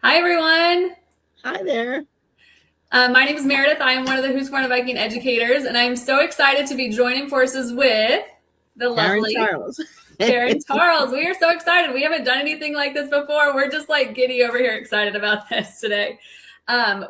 Hi, everyone. Hi there. My name is Meredith. I am one of the Husqvarna Viking educators, and I'm so excited to be joining forces with the Karen lovely Charles. Karen Charles. We are so excited. We haven't done anything like this before. We're just like giddy over here excited about this today.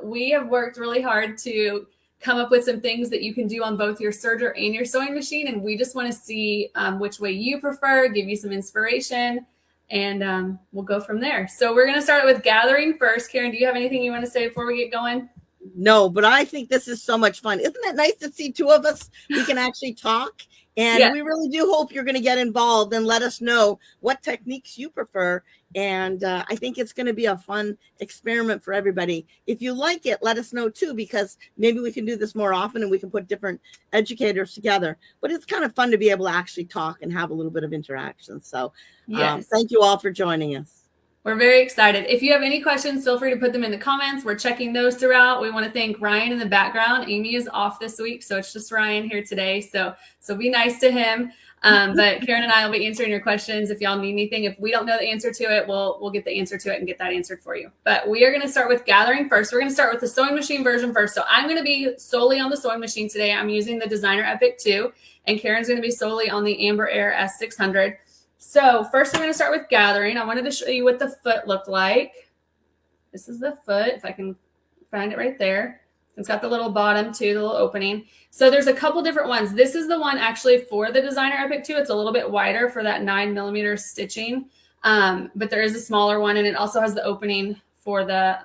We have worked really hard to come up with some things that you can do on both your serger and your sewing machine, and we just want to see which way you prefer, give you some inspiration, and we'll go from there. So we're going to start with gathering first. Karen, do you have anything you want to say before we get going? No, but I think this is so much fun. Isn't it nice to see two of us? We can actually talk. And Yeah. we really do hope you're going to get involved and let us know what techniques you prefer. And I think it's going to be a fun experiment for everybody. If you like it, let us know too, because maybe we can do this more often and we can put different educators together. But it's kind of fun to be able to actually talk and have a little bit of interaction. So Yes. thank you all for joining us. We're very excited. If you have any questions, feel free to put them in the comments. We're checking those throughout. We want to thank Ryan in the background. Amy is off this week, so it's just Ryan here today. So be nice to him. But Karen and I will be answering your questions. If y'all need anything, if we don't know the answer to it, we'll get the answer to it and get that answered for you. But we are going to start with gathering first. We're going to start with the sewing machine version first. So I'm going to be solely on the sewing machine today. I'm using the Designer Epic 2, and Karen's going to be solely on the Amber Air S600. So first I'm going to start with gathering. I wanted to show you what the foot looked like. This is the foot, if I can find it right there. It's got the little bottom too, the little opening. So there's a couple different ones. This is the one actually for the Designer Epic 2. It's a little bit wider for that 9mm stitching, but there is a smaller one, and it also has the opening for the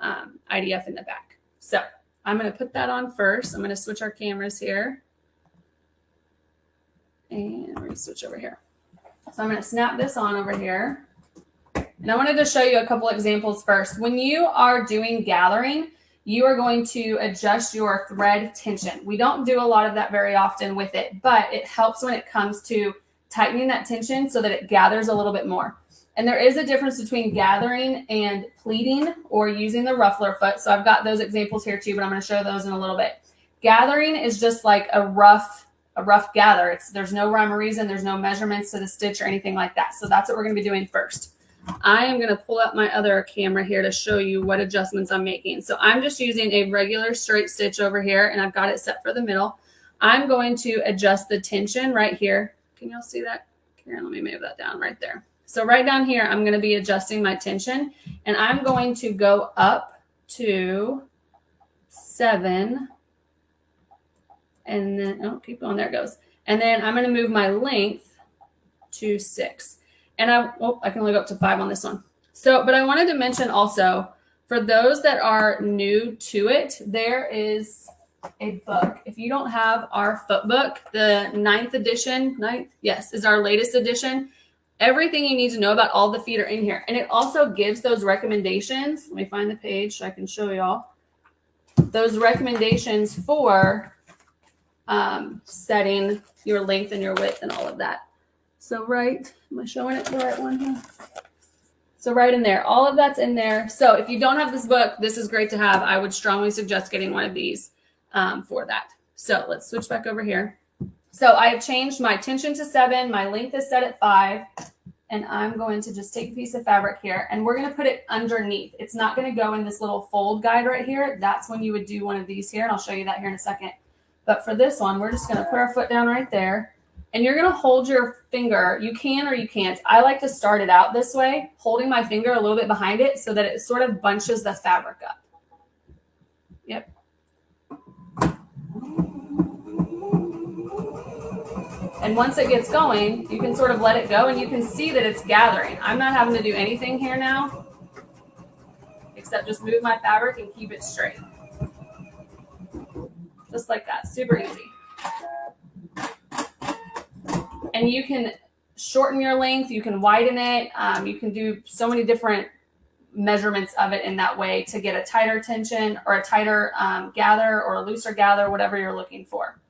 IDF in the back. So I'm going to put that on first. I'm going to switch our cameras here, and we're going to switch over here. So I'm going to snap this on over here. And I wanted to show you a couple examples first. When you are doing gathering, you are going to adjust your thread tension. We don't do a lot of that very often with it, but it helps when it comes to tightening that tension so that it gathers a little bit more. And there is a difference between gathering and pleating or using the ruffler foot. So I've got those examples here too, but I'm going to show those in a little bit. Gathering is just like a rough gather. There's no rhyme or reason. There's no measurements to the stitch or anything like that. So that's what we're going to be doing first. I am going to pull up my other camera here to show you what adjustments I'm making. So I'm just using a regular straight stitch over here, and I've got it set for the middle. I'm going to adjust the tension right here. Can y'all see that? Karen, let me move that down right there. So right down here, I'm going to be adjusting my tension, and I'm going to go up to 7. And then, keep going, there it goes. And then I'm going to move my length to 6. And I can only go up to 5 on this one. So, but I wanted to mention also, for those that are new to it, there is a book. If you don't have our foot book, the 9th edition, is our latest edition. Everything you need to know about all the feet are in here. And it also gives those recommendations. Let me find the page so I can show y'all. Those recommendations for setting your length and your width and all of that. So am I showing it the right one here? So right in there, all of that's in there. So if you don't have this book, this is great to have. I would strongly suggest getting one of these for that. So let's switch back over here. So I have changed my tension to 7. My length is set at 5. And I'm going to just take a piece of fabric here, and we're going to put it underneath. It's not going to go in this little fold guide right here. That's when you would do one of these here, and I'll show you that here in a second. But for this one, we're just going to put our foot down right there, and you're going to hold your finger. You can or you can't. I like to start it out this way, holding my finger a little bit behind it so that it sort of bunches the fabric up. Yep. And once it gets going, you can sort of let it go, and you can see that it's gathering. I'm not having to do anything here now, except just move my fabric and keep it straight. Just like that, super easy. And you can shorten your length, you can widen it, you can do so many different measurements of it in that way to get a tighter tension or a tighter gather or a looser gather, whatever you're looking for.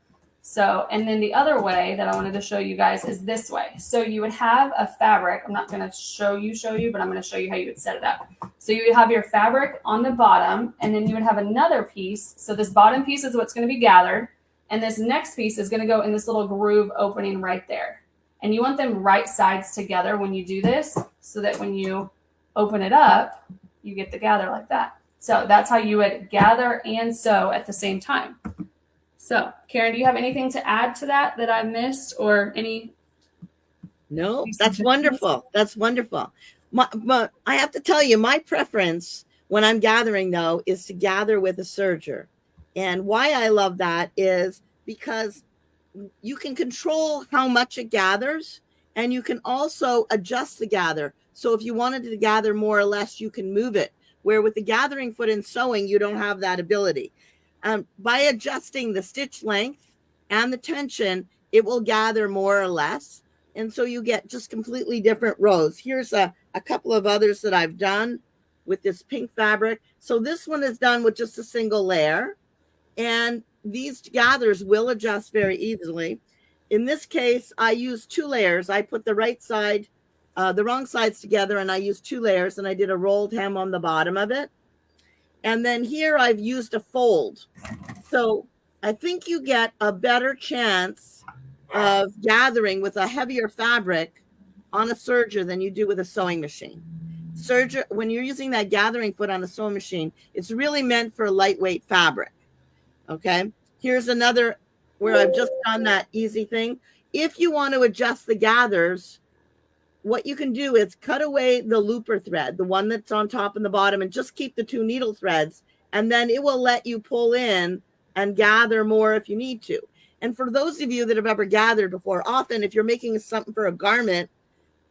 So, and then the other way that I wanted to show you guys is this way. So you would have a fabric. I'm not going to show you, but I'm going to show you how you would set it up. So you would have your fabric on the bottom, and then you would have another piece. So this bottom piece is what's going to be gathered. And this next piece is going to go in this little groove opening right there. And you want them right sides together when you do this, so that when you open it up, you get the gather like that. So that's how you would gather and sew at the same time. So Karen, do you have anything to add to that I missed, or any? No, that's wonderful. That's wonderful. I have to tell you, my preference when I'm gathering, though, is to gather with a serger. And why I love that is because you can control how much it gathers, and you can also adjust the gather. So if you wanted to gather more or less, you can move it. Where with the gathering foot and sewing, you don't have that ability. By adjusting the stitch length and the tension, it will gather more or less. And so you get just completely different rows. Here's a couple of others that I've done with this pink fabric. So this one is done with just a single layer. And these gathers will adjust very easily. In this case, I used 2 layers. I put the right side, the wrong sides together, and I used 2 layers, and I did a rolled hem on the bottom of it. And then here I've used a fold. So I think you get a better chance of gathering with a heavier fabric on a serger than you do with a sewing machine. Serger, when you're using that gathering foot on a sewing machine, it's really meant for lightweight fabric. Okay, here's another where I've just done that easy thing. If you want to adjust the gathers, what you can do is cut away the looper thread, the one that's on top and the bottom, and just keep the 2 needle threads, and then it will let you pull in and gather more if you need to. And for those of you that have ever gathered before, often if you're making something for a garment,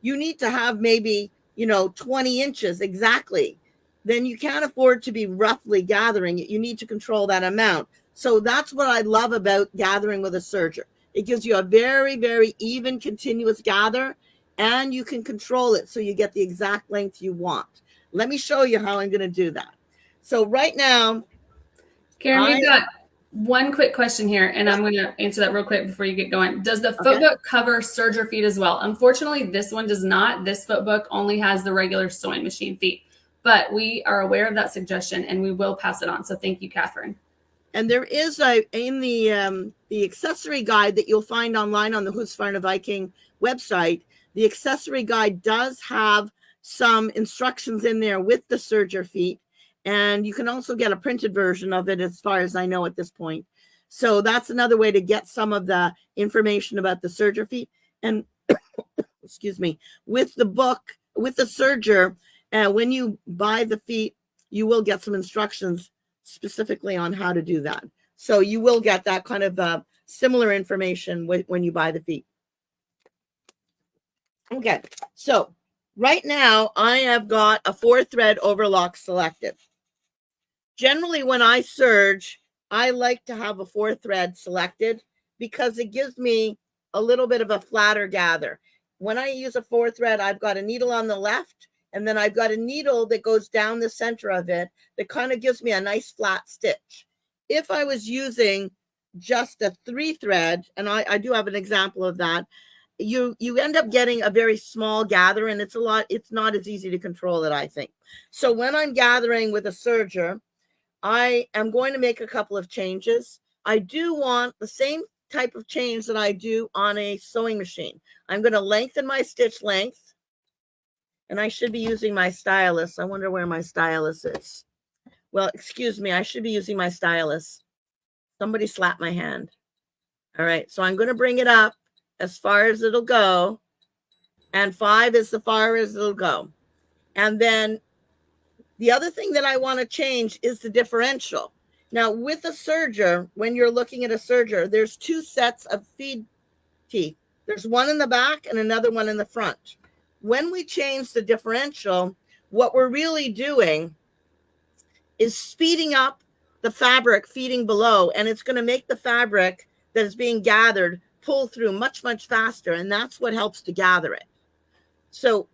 you need to have maybe, 20 inches exactly. Then you can't afford to be roughly gathering it. You need to control that amount. So that's what I love about gathering with a serger. It gives you a very, very even, continuous gather, and you can control it so you get the exact length you want. Let me show you how I'm going to do that. So right now, Karen, we've got one quick question here, and I'm going to answer that real quick before you get going. Does the foot book cover serger feet as well? Unfortunately, this one does not. This foot book only has the regular sewing machine feet, but we are aware of that suggestion, and we will pass it on. So thank you, Catherine. And there is in the accessory guide that you'll find online on the Husqvarna Viking website, the accessory guide does have some instructions in there with the serger feet. And you can also get a printed version of it, as far as I know at this point. So that's another way to get some of the information about the serger feet. And excuse me, with the book, with the serger, when you buy the feet, you will get some instructions specifically on how to do that. So you will get that kind of similar information when you buy the feet. Okay, so right now I have got a 4-thread overlock selected. Generally, when I serge, I like to have a 4-thread selected because it gives me a little bit of a flatter gather. When I use a 4-thread, I've got a needle on the left, and then I've got a needle that goes down the center of it that kind of gives me a nice flat stitch. If I was using just a 3-thread, and I do have an example of that, you end up getting a very small gather, and it's not as easy to control it, I think. So when I'm gathering with a serger, I am going to make a couple of changes. I do want the same type of change that I do on a sewing machine. I'm going to lengthen my stitch length, and I should be using my stylus. I wonder where my stylus is. Well, excuse me, I should be using my stylus. Somebody slapped my hand. All right, so I'm going to bring it up as far as it'll go, and 5 is as far as it'll go. And then the other thing that I want to change is the differential. Now, with a serger, when you're looking at a serger, there's 2 sets of feed teeth. There's one in the back and another one in the front. When we change the differential, what we're really doing is speeding up the fabric feeding below, and it's going to make the fabric that is being gathered pull through much, much faster, and that's what helps to gather it. So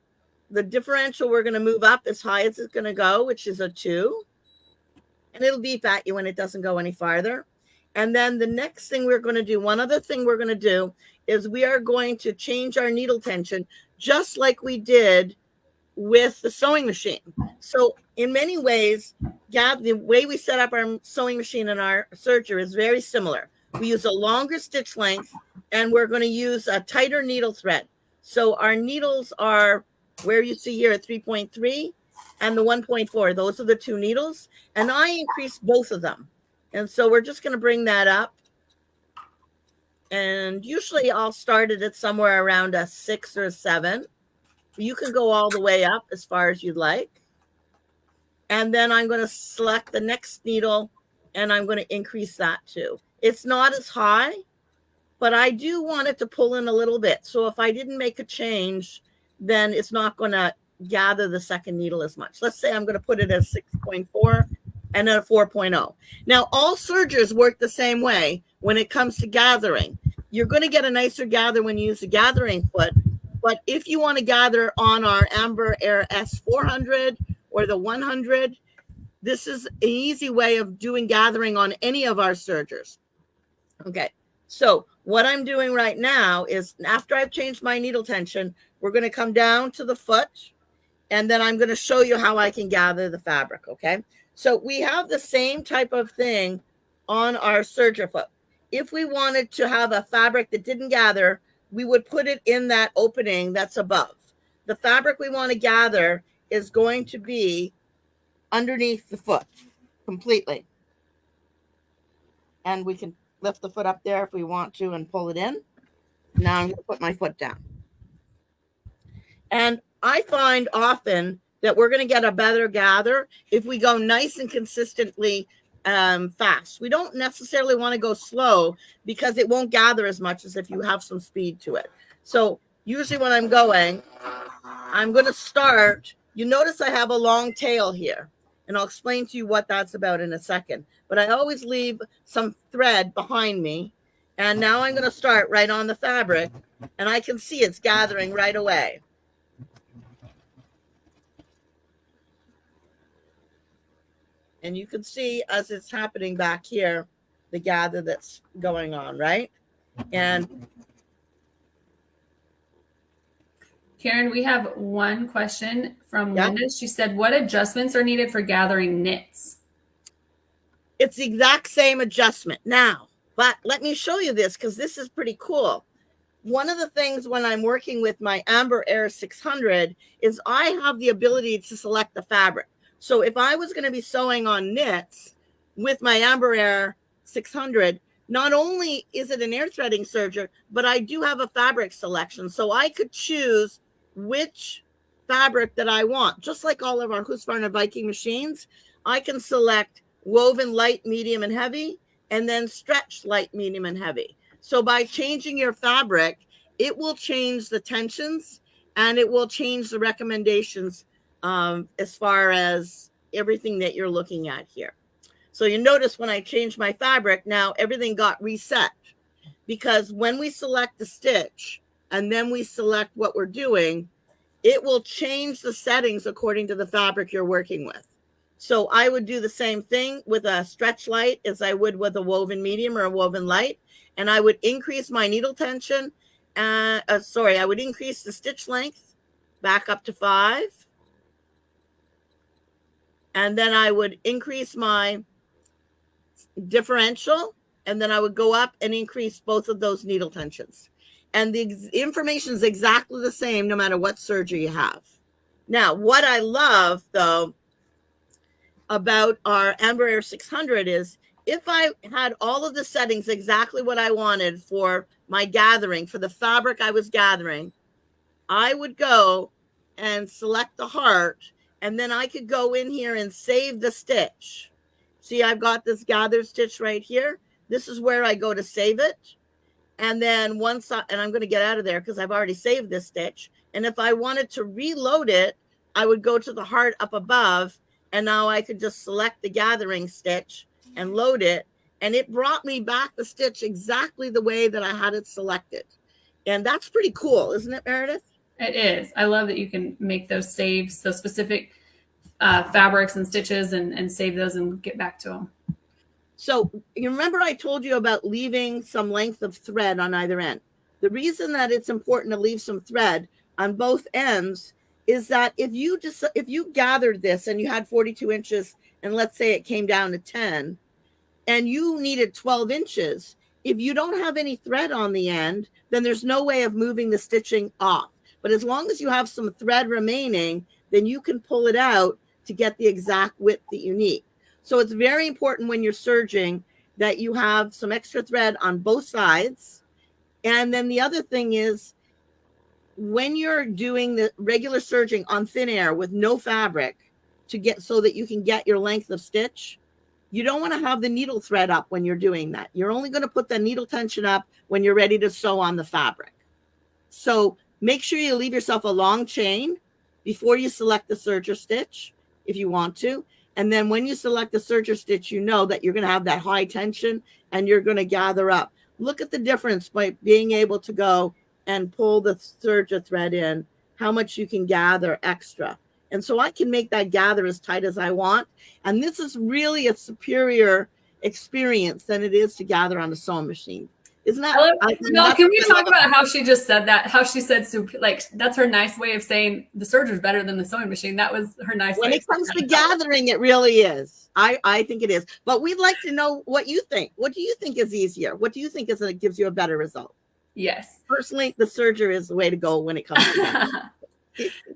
the differential, we're going to move up as high as it's going to go, which is a 2. And it'll beep at you when it doesn't go any farther. And then the next thing we're going to do, one other thing we're going to do, is we are going to change our needle tension just like we did with the sewing machine. So in many ways, the way we set up our sewing machine and our serger is very similar. We use a longer stitch length, and we're going to use a tighter needle thread. So our needles are where you see here at 3.3, and the 1.4. Those are the two needles. And I increased both of them. And so we're just going to bring that up. And usually I'll start it at somewhere around a 6 or a 7. You can go all the way up as far as you'd like. And then I'm going to select the next needle and I'm going to increase that too. It's not as high, but I do want it to pull in a little bit. So if I didn't make a change, then it's not going to gather the second needle as much. Let's say I'm going to put it at 6.4 and then a 4.0. Now, all sergers work the same way when it comes to gathering. You're going to get a nicer gather when you use the gathering foot. But if you want to gather on our Amber Air S400 or the 100, this is an easy way of doing gathering on any of our sergers. Okay, so what I'm doing right now is after I've changed my needle tension, we're going to come down to the foot, and then I'm going to show you how I can gather the fabric, okay? So we have the same type of thing on our serger foot. If we wanted to have a fabric that didn't gather, we would put it in that opening that's above. The fabric we want to gather is going to be underneath the foot completely. And we can lift the foot up there if we want to and pull it in. Now I'm going to put my foot down. And I find often that we're going to get a better gather if we go nice and consistently fast. We don't necessarily want to go slow because it won't gather as much as if you have some speed to it. So usually when I'm going to start. You notice I have a long tail here, and I'll explain to you what that's about in a second. But I always leave some thread behind me. And now I'm going to start right on the fabric, and I can see it's gathering right away. And you can see as it's happening back here, the gather that's going on, right? And Karen, we have one question from Linda. She said, what adjustments are needed for gathering knits? It's the exact same adjustment now, but let me show you this because this is pretty cool. One of the things when I'm working with my Amber Air 600 is I have the ability to select the fabric. So if I was going to be sewing on knits with my Amber Air 600, not only is it an air threading serger, but I do have a fabric selection. So I could choose which fabric that I want. Just like all of our Husqvarna Viking machines, I can select woven light, medium, and heavy, and then stretch light, medium, and heavy. So by changing your fabric, it will change the tensions and it will change the recommendations as far as everything that you're looking at here. So you notice when I changed my fabric, now everything got reset, because when we select the stitch and then we select what we're doing, it will change the settings according to the fabric you're working with. So I would do the same thing with a stretch light as I would with a woven medium or a woven light. And I would increase my needle tension. I would increase the stitch length back up to 5. And then I would increase my differential. And then I would go up and increase both of those needle tensions. And the information is exactly the same no matter what serger you have. Now, what I love, though, about our Amber Air 600 is if I had all of the settings exactly what I wanted for my gathering, for the fabric I was gathering, I would go and select the heart, and then I could go in here and save the stitch. See, I've got this gather stitch right here. This is where I go to save it. And then and I'm going to get out of there because I've already saved this stitch. And if I wanted to reload it, I would go to the heart up above, and now I could just select the gathering stitch and load it. And it brought me back the stitch exactly the way that I had it selected. And that's pretty cool, isn't it, Meredith? It is. I love that you can make those saves, those specific fabrics and stitches, and save those and get back to them. So you remember I told you about leaving some length of thread on either end. The reason that it's important to leave some thread on both ends is that if you gathered this and you had 42 inches, and let's say it came down to 10, and you needed 12 inches, if you don't have any thread on the end, then there's no way of moving the stitching off. But as long as you have some thread remaining, then you can pull it out to get the exact width that you need. So it's very important when you're serging that you have some extra thread on both sides. And then the other thing is, when you're doing the regular serging on thin air with no fabric to get so that you can get your length of stitch, you don't want to have the needle thread up when you're doing that. You're only going to put the needle tension up when you're ready to sew on the fabric. So make sure you leave yourself a long chain before you select the serger stitch, if you want to. And then when you select the serger stitch, you know that you're going to have that high tension and you're going to gather up. Look at the difference by being able to go and pull the serger thread in, how much you can gather extra. And so I can make that gather as tight as I want. And this is really a superior experience than it is to gather on a sewing machine. Isn't that? No, can we talk about how she just said that? How she said, like, that's her nice way of saying the serger is better than the sewing machine. That was her nice way. When it comes to gathering, it really is. I think it is. But we'd like to know what you think. What do you think is easier? What do you think is that gives you a better result? Yes. Personally, the serger is the way to go when it comes to that.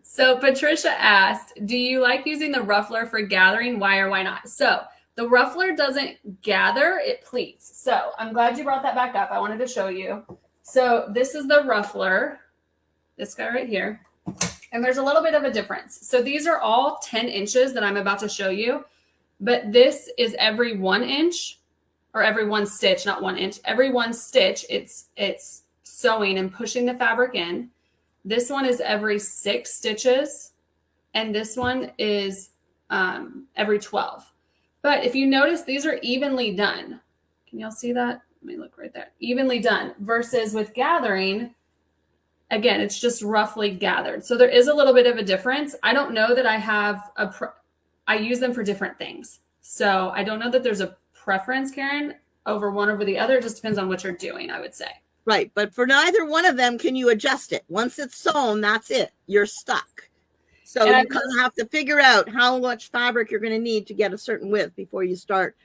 So Patricia asked, do you like using the ruffler for gathering? Why or why not? So the ruffler doesn't gather, it pleats. So I'm glad you brought that back up. I wanted to show you. So this is the ruffler, this guy right here. And there's a little bit of a difference. So these are all 10 inches that I'm about to show you, but this is every 1 inch, or every one stitch, not 1 inch. Every one stitch, it's sewing and pushing the fabric in. This one is every 6 stitches, and this one is every 12. But if you notice, these are evenly done. Can y'all see that? Let me look right there. Evenly done versus with gathering, again, it's just roughly gathered. So there is a little bit of a difference. I don't know that I have I use them for different things. So I don't know that there's a preference, Karen, over one over the other. It just depends on what you're doing, I would say. Right. But for neither one of them can you adjust it. Once it's sewn, that's it. You're stuck. So you kind of have to figure out how much fabric you're going to need to get a certain width before you start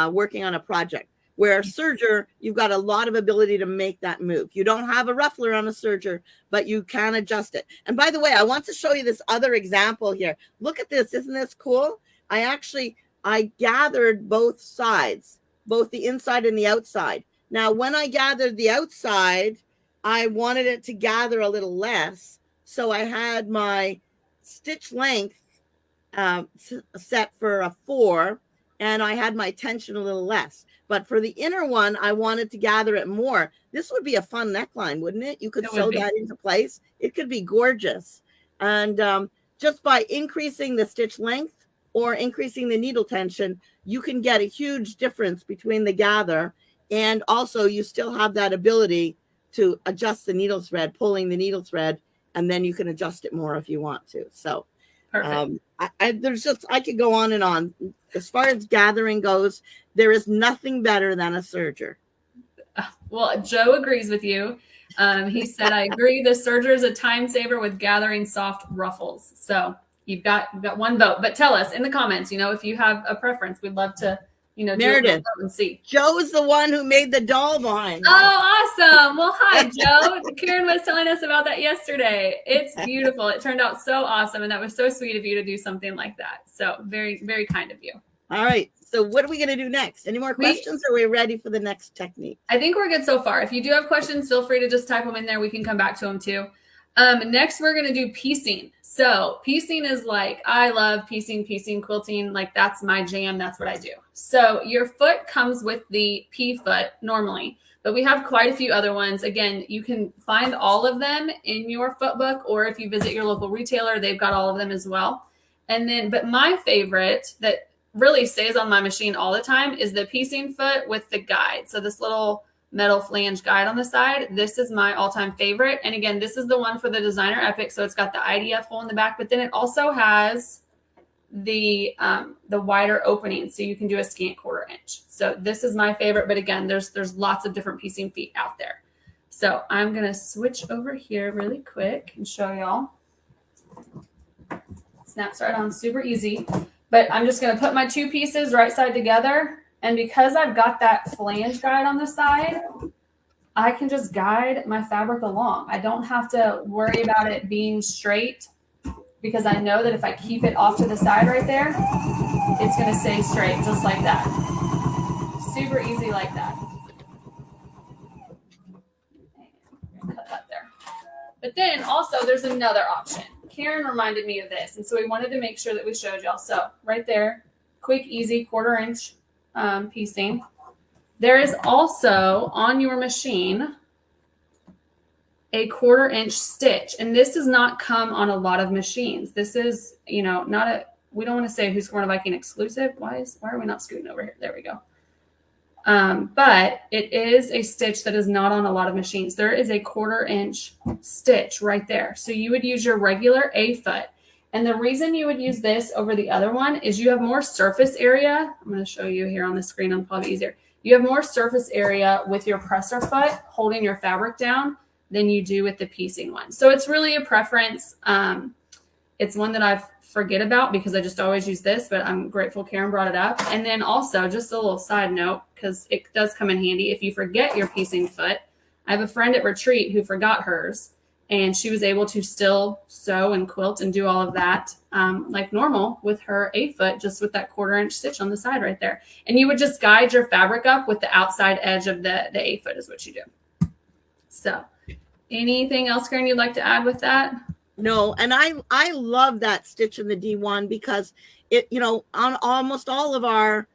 working on a project. Where a serger, you've got a lot of ability to make that move. You don't have a ruffler on a serger, but you can adjust it. And by the way, I want to show you this other example here. Look at this. Isn't this cool? I gathered both sides, both the inside and the outside. Now, when I gathered the outside, I wanted it to gather a little less. So I had my stitch length set for a 4, and I had my tension a little less. But for the inner one, I wanted to gather it more. This would be a fun neckline, wouldn't it? You could sew that into place. It could be gorgeous. And just by increasing the stitch length or increasing the needle tension, you can get a huge difference between the gather. And also you still have that ability to adjust the needle thread, pulling the needle thread, and then you can adjust it more if you want to. So I could go on and on. As far as gathering goes, there is nothing better than a serger. Well, Joe agrees with you. He said, I agree. The serger is a time saver with gathering soft ruffles. So you've got one vote, but tell us in the comments, if you have a preference. We'd love to, Meredith, and see. Joe is the one who made the doll behind. Oh, awesome. Well, hi, Joe. Karen was telling us about that yesterday. It's beautiful. It turned out so awesome. And that was so sweet of you to do something like that. So very, very kind of you. All right. So what are we going to do next? Any more questions? Or are we ready for the next technique? I think we're good so far. If you do have questions, feel free to just type them in there. We can come back to them too. Next, we're going to do piecing. So piecing is like, I love piecing, quilting. Like that's my jam. That's what I do. So your foot comes with the P foot normally, but we have quite a few other ones. Again, you can find all of them in your foot book, or if you visit your local retailer, they've got all of them as well. And then, but my favorite that really stays on my machine all the time is the piecing foot with the guide. So this little metal flange guide on the side. This is my all-time favorite. And again, this is the one for the Designer Epic. So it's got the IDF hole in the back, but then it also has the wider opening. So you can do a scant 1/4 inch. So this is my favorite. But again, there's lots of different piecing feet out there. So I'm going to switch over here really quick and show y'all. Snaps right on, super easy. But I'm just going to put my 2 pieces right side together. And because I've got that flange guide on the side, I can just guide my fabric along. I don't have to worry about it being straight because I know that if I keep it off to the side right there, it's going to stay straight just like that. Super easy like that. Cut that there. But then also there's another option. Karen reminded me of this, and so we wanted to make sure that we showed y'all. So right there, quick, easy 1/4 inch piecing. There is also on your machine a 1/4 inch stitch, and this does not come on a lot of machines. This is, not a, we don't want to say Husqvarna Viking exclusive. Why are we not scooting over here? There we go. But it is a stitch that is not on a lot of machines. There is a 1/4 inch stitch right there. So you would use your regular A foot. And the reason you would use this over the other one is you have more surface area. I'm going to show you here on the screen. It'll probably be easier. You have more surface area with your presser foot holding your fabric down than you do with the piecing one. So it's really a preference. It's one that I forget about because I just always use this, but I'm grateful Karen brought it up. And then also just a little side note, because it does come in handy. If you forget your piecing foot, I have a friend at retreat who forgot hers, and she was able to still sew and quilt and do all of that like normal with her A foot, just with that 1/4 inch stitch on the side right there. And you would just guide your fabric up with the outside edge of the A foot is what you do. So anything else, Karen, you'd like to add with that? No, and I love that stitch in the D1 because it, on almost all of our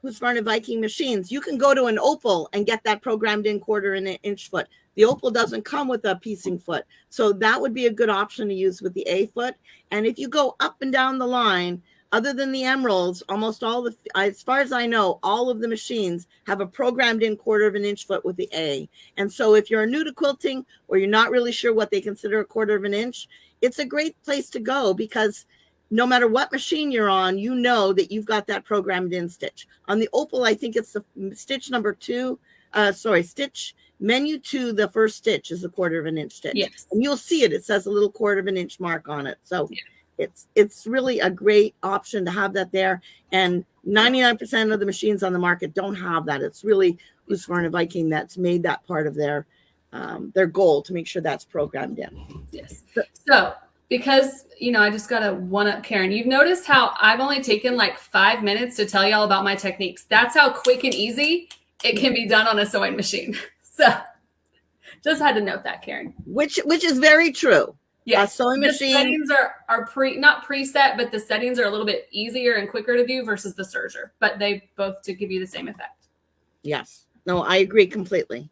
Husqvarna Viking machines, you can go to an Opal and get that programmed in 1/4 inch foot. The Opal doesn't come with a piecing foot, so that would be a good option to use with the A foot. And if you go up and down the line, other than the Emeralds, almost all as far as I know, all of the machines have a programmed in 1/4 inch foot with the A. And so if you're new to quilting or you're not really sure what they consider a 1/4 inch, it's a great place to go because no matter what machine you're on, you know that you've got that programmed in stitch. On the Opal, I think it's the stitch number 2, stitch menu 2, the first stitch is a 1/4 inch stitch. Yes. And you'll see it. It says a little 1/4 inch mark on it. So yeah. It's really a great option to have that there. And 99% of the machines on the market don't have that. It's really Husqvarna Viking that's made that part of their goal to make sure that's programmed in. Yes. So because, I just got to one-up Karen. You've noticed how I've only taken like 5 minutes to tell y'all about my techniques. That's how quick and easy it can be done on a sewing machine. So just had to note that, Karen. Which is very true. Yes, sewing machine. The settings are not preset, but the settings are a little bit easier and quicker to do versus the serger. But they both do give you the same effect. Yes. No, I agree completely.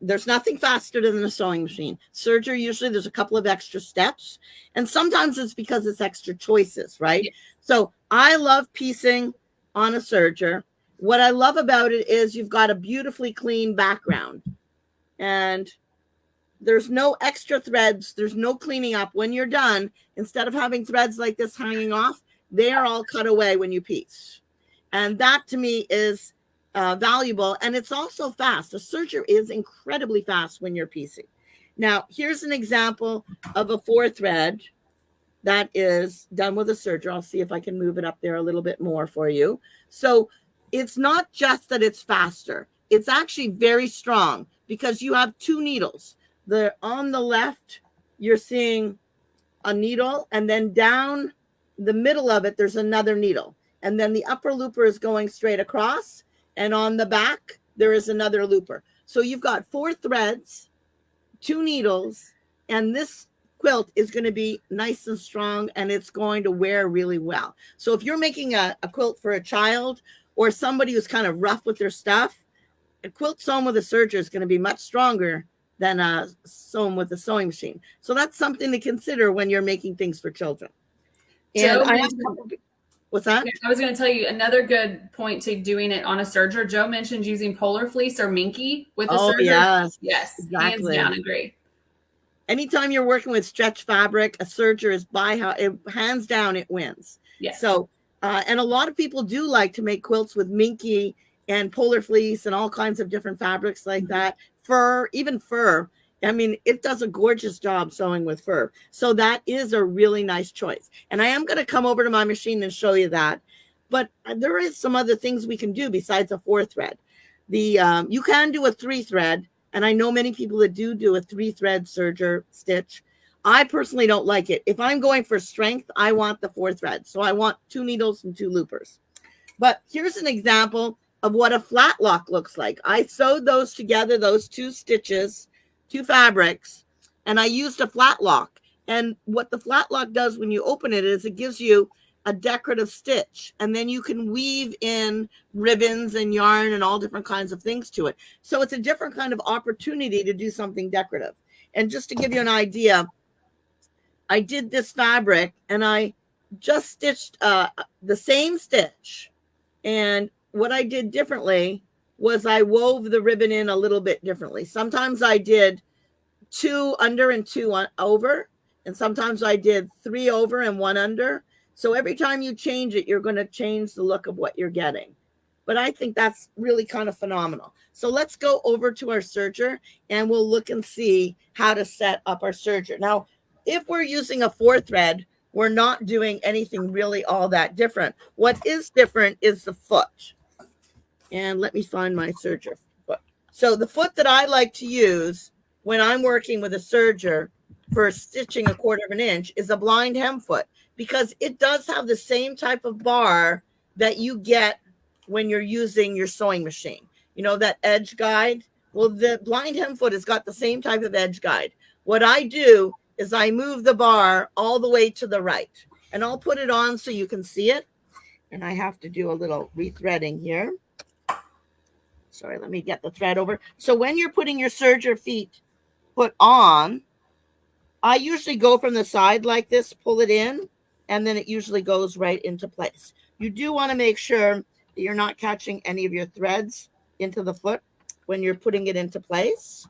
There's nothing faster than a sewing machine. Serger, usually there's a couple of extra steps. And sometimes it's because it's extra choices, right? Yes. So I love piecing on a serger. What I love about it is you've got a beautifully clean background. And there's no extra threads. There's no cleaning up. When you're done, instead of having threads like this hanging off, they are all cut away when you piece. And that to me is valuable. And it's also fast. A serger is incredibly fast when you're piecing. Now, here's an example of a 4-thread that is done with a serger. I'll see if I can move it up there a little bit more for you. So it's not just that it's faster. It's actually very strong because you have 2 needles. On the left, you're seeing a needle, and then down the middle of it, there's another needle. And then the upper looper is going straight across, and on the back, there is another looper. So you've got 4 threads, 2 needles, and this quilt is going to be nice and strong, and it's going to wear really well. So if you're making a quilt for a child or somebody who's kind of rough with their stuff, a quilt sewn with a serger is going to be much stronger than sewn with a sewing machine. So that's something to consider when you're making things for children. And what's that? I was going to tell you another good point to doing it on a serger. Joe mentioned using polar fleece or minky with a serger. Yes, exactly. Hands down, agree. Anytime you're working with stretch fabric, a serger is hands down, it wins. Yes. So, and a lot of people do like to make quilts with minky and polar fleece and all kinds of different fabrics like that. Fur, even fur. I mean, it does a gorgeous job sewing with fur. So that is a really nice choice. And I am going to come over to my machine and show you that. But there is some other things we can do besides a 4-thread. You can do a 3-thread. And I know many people that do a 3-thread serger stitch. I personally don't like it. If I'm going for strength, I want the 4 threads. So I want 2 needles and 2 loopers. But here's an example of what a flat lock looks like. I sewed those together, those 2 stitches, 2 fabrics, and I used a flat lock. And what the flat lock does when you open it is it gives you a decorative stitch, and then you can weave in ribbons and yarn and all different kinds of things to it. So it's a different kind of opportunity to do something decorative. And just to give you an idea, I did this fabric and I just stitched the same stitch. And what I did differently was I wove the ribbon in a little bit differently. Sometimes I did 2 under and 2 over, and sometimes I did 3 over and 1 under. So every time you change it, you're going to change the look of what you're getting. But I think that's really kind of phenomenal. So let's go over to our serger and we'll look and see how to set up our serger. Now, if we're using a 4 thread, we're not doing anything really all that different. What is different is the foot. And let me find my serger foot. So the foot that I like to use when I'm working with a serger for stitching 1/4 inch is a blind hem foot, because it does have the same type of bar that you get when you're using your sewing machine. You know, that edge guide? Well, the blind hem foot has got the same type of edge guide. What I do is I move the bar all the way to the right, and I'll put it on so you can see it. And I have to do a little rethreading here. Sorry, let me get the thread over. So when you're putting your serger foot on, I usually go from the side like this, pull it in, and then it usually goes right into place. You do want to make sure that you're not catching any of your threads into the foot when you're putting it into place.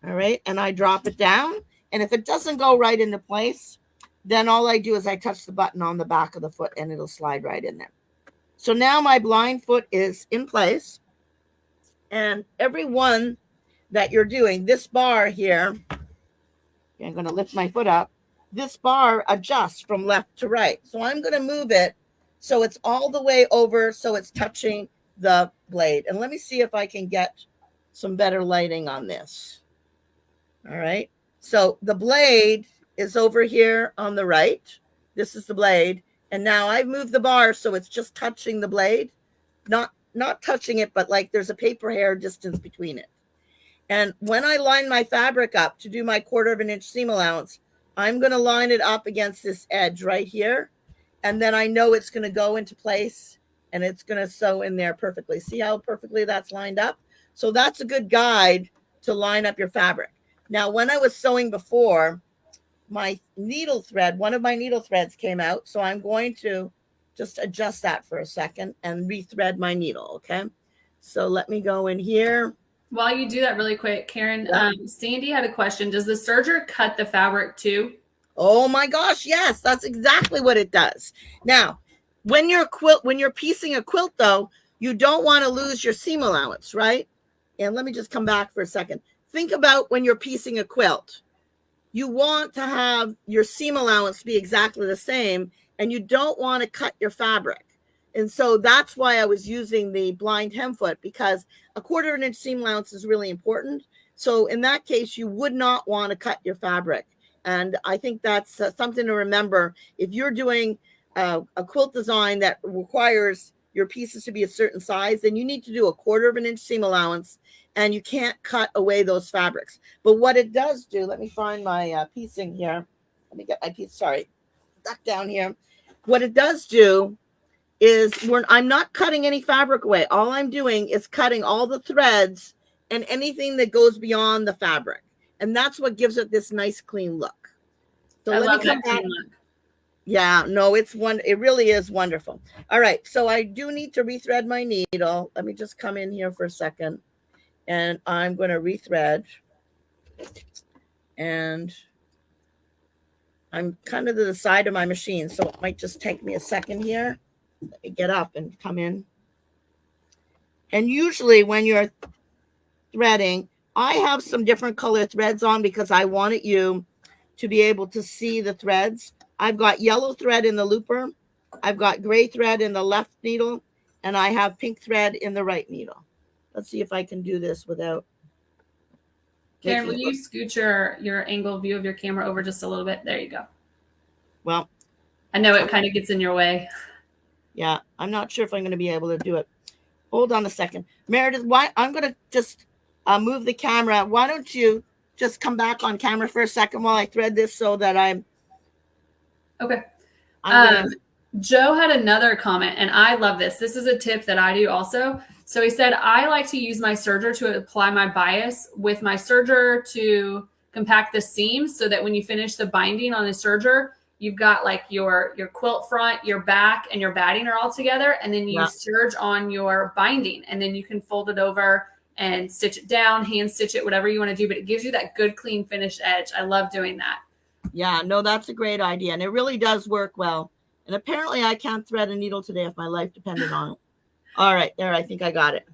All right, and I drop it down. And if it doesn't go right into place, then all I do is I touch the button on the back of the foot and it'll slide right in there. So now my blind foot is in place. And every one that you're doing, this bar here, I'm going to lift my foot up. This bar adjusts from left to right. So I'm going to move it so it's all the way over, so it's touching the blade. And let me see if I can get some better lighting on this. All right. So the blade is over here on the right. This is the blade. And now I've moved the bar so it's just touching the blade. Not touching it, but like there's a paper hair distance between it. And when I line my fabric up to do my 1/4 inch seam allowance, I'm going to line it up against this edge right here. And then I know it's going to go into place and it's going to sew in there perfectly. See how perfectly that's lined up? So that's a good guide to line up your fabric. Now, when I was sewing before, my needle thread, one of my needle threads came out. So I'm going to just adjust that for a second and rethread my needle. Okay. So let me go in here. While you do that really quick, Karen, Sandy had a question. Does the serger cut the fabric too? Oh my gosh, yes, that's exactly what it does. Now, when you're piecing a quilt though, you don't want to lose your seam allowance, right? And let me just come back for a second. Think about when you're piecing a quilt. You want to have your seam allowance be exactly the same, and you don't want to cut your fabric. And so that's why I was using the blind hem foot, because a 1/4 inch seam allowance is really important. So in that case, you would not want to cut your fabric. And I think that's something to remember. If you're doing a quilt design that requires your pieces to be a certain size, then you need to do a 1/4 inch seam allowance, and you can't cut away those fabrics. But what it does do, let me find my piecing here. Let me get my piece, sorry, duck down here. What it does do is I'm not cutting any fabric away. All I'm doing is cutting all the threads and anything that goes beyond the fabric. And that's what gives it this nice, clean look. So I let love me come that back. clean look. Yeah, no, it really is wonderful. All right, so I do need to rethread my needle. Let me just come in here for a second. And I'm going to rethread. And I'm kind of to the side of my machine, so it might just take me a second here. Let me get up and come in. And usually when you're threading, I have some different color threads on because I wanted you to be able to see the threads. I've got yellow thread in the looper. I've got gray thread in the left needle, and I have pink thread in the right needle. Let's see if I can do this without. Karen, will you scoot your angle view of your camera over just a little bit? There you go. Well, I know it kind of gets in your way. Yeah, I'm not sure if I'm going to be able to do it. Hold on a second. Meredith, I'm going to just move the camera. Why don't you just come back on camera for a second while I thread this so that I'm... Okay. Joe had another comment, and I love this. This is a tip that I do also. So he said, I like to use my serger to apply my bias with my serger to compact the seams so that when you finish the binding on the serger, you've got like your quilt front, your back, and your batting are all together. And then you serge on your binding, and then you can fold it over and stitch it down, hand stitch it, whatever you want to do. But it gives you that good, clean, finished edge. I love doing that. Yeah, no, that's a great idea. And it really does work well. And apparently I can't thread a needle today if my life depended on it. All right, there, I think I got it.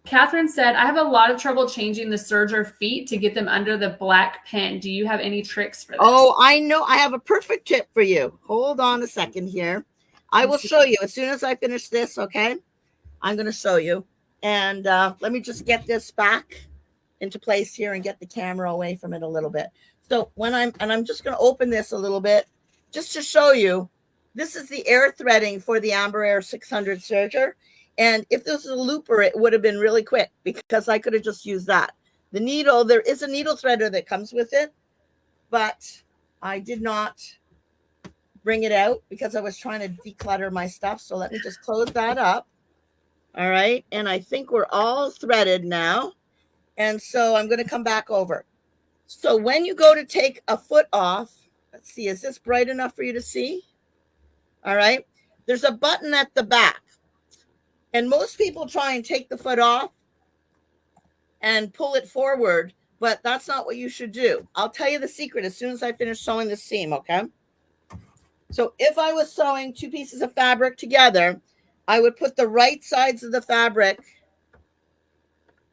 Catherine said, I have a lot of trouble changing the serger feet to get them under the black pin. Do you have any tricks for this? Oh, I know. I have a perfect tip for you. Hold on a second here. I will show you as soon as I finish this, okay? I'm going to show you. And let me just get this back into place here and get the camera away from it a little bit. So I'm just going to open this a little bit just to show you. This is the air threading for the Amber Air 600 serger. And if this was a looper, it would have been really quick because I could have just used that. The needle, there is a needle threader that comes with it, but I did not bring it out because I was trying to declutter my stuff. So let me just close that up. All right. And I think we're all threaded now. And so I'm going to come back over. So when you go to take a foot off, let's see, is this bright enough for you to see? All right. There's a button at the back. And most people try and take the foot off and pull it forward, but that's not what you should do. I'll tell you the secret as soon as I finish sewing the seam, okay? So if I was sewing two pieces of fabric together, I would put the right sides of the fabric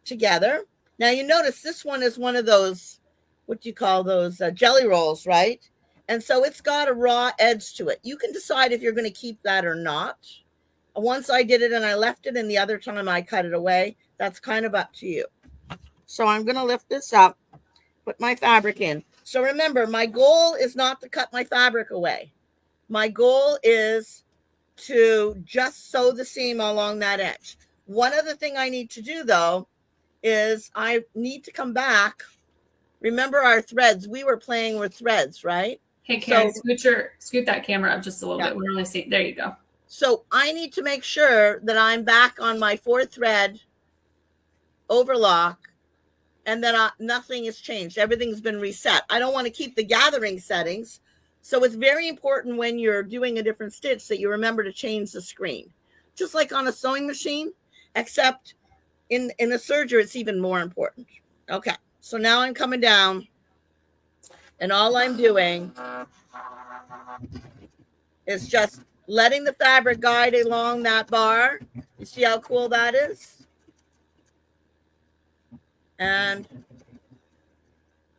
together. Now you notice this one is one of those, what do you call those, jelly rolls, right? And so it's got a raw edge to it. You can decide if you're going to keep that or not. Once I did it and I left it, and the other time I cut it away. That's kind of up to you. So I'm going to lift this up, put my fabric in. So remember, my goal is not to cut my fabric away. My goal is to just sew the seam along that edge. One other thing I need to do, though, is I need to come back. Remember our threads. We were playing with threads, right? Hey, Karen, scoot that camera up just a little bit. We're only seeing, there you go. So I need to make sure that I'm back on my 4th thread overlock and that nothing has changed. Everything's been reset. I don't want to keep the gathering settings. So it's very important when you're doing a different stitch that you remember to change the screen. Just like on a sewing machine, except in a serger, it's even more important. Okay, so now I'm coming down and all I'm doing is just letting the fabric guide along that bar. You see how cool that is? And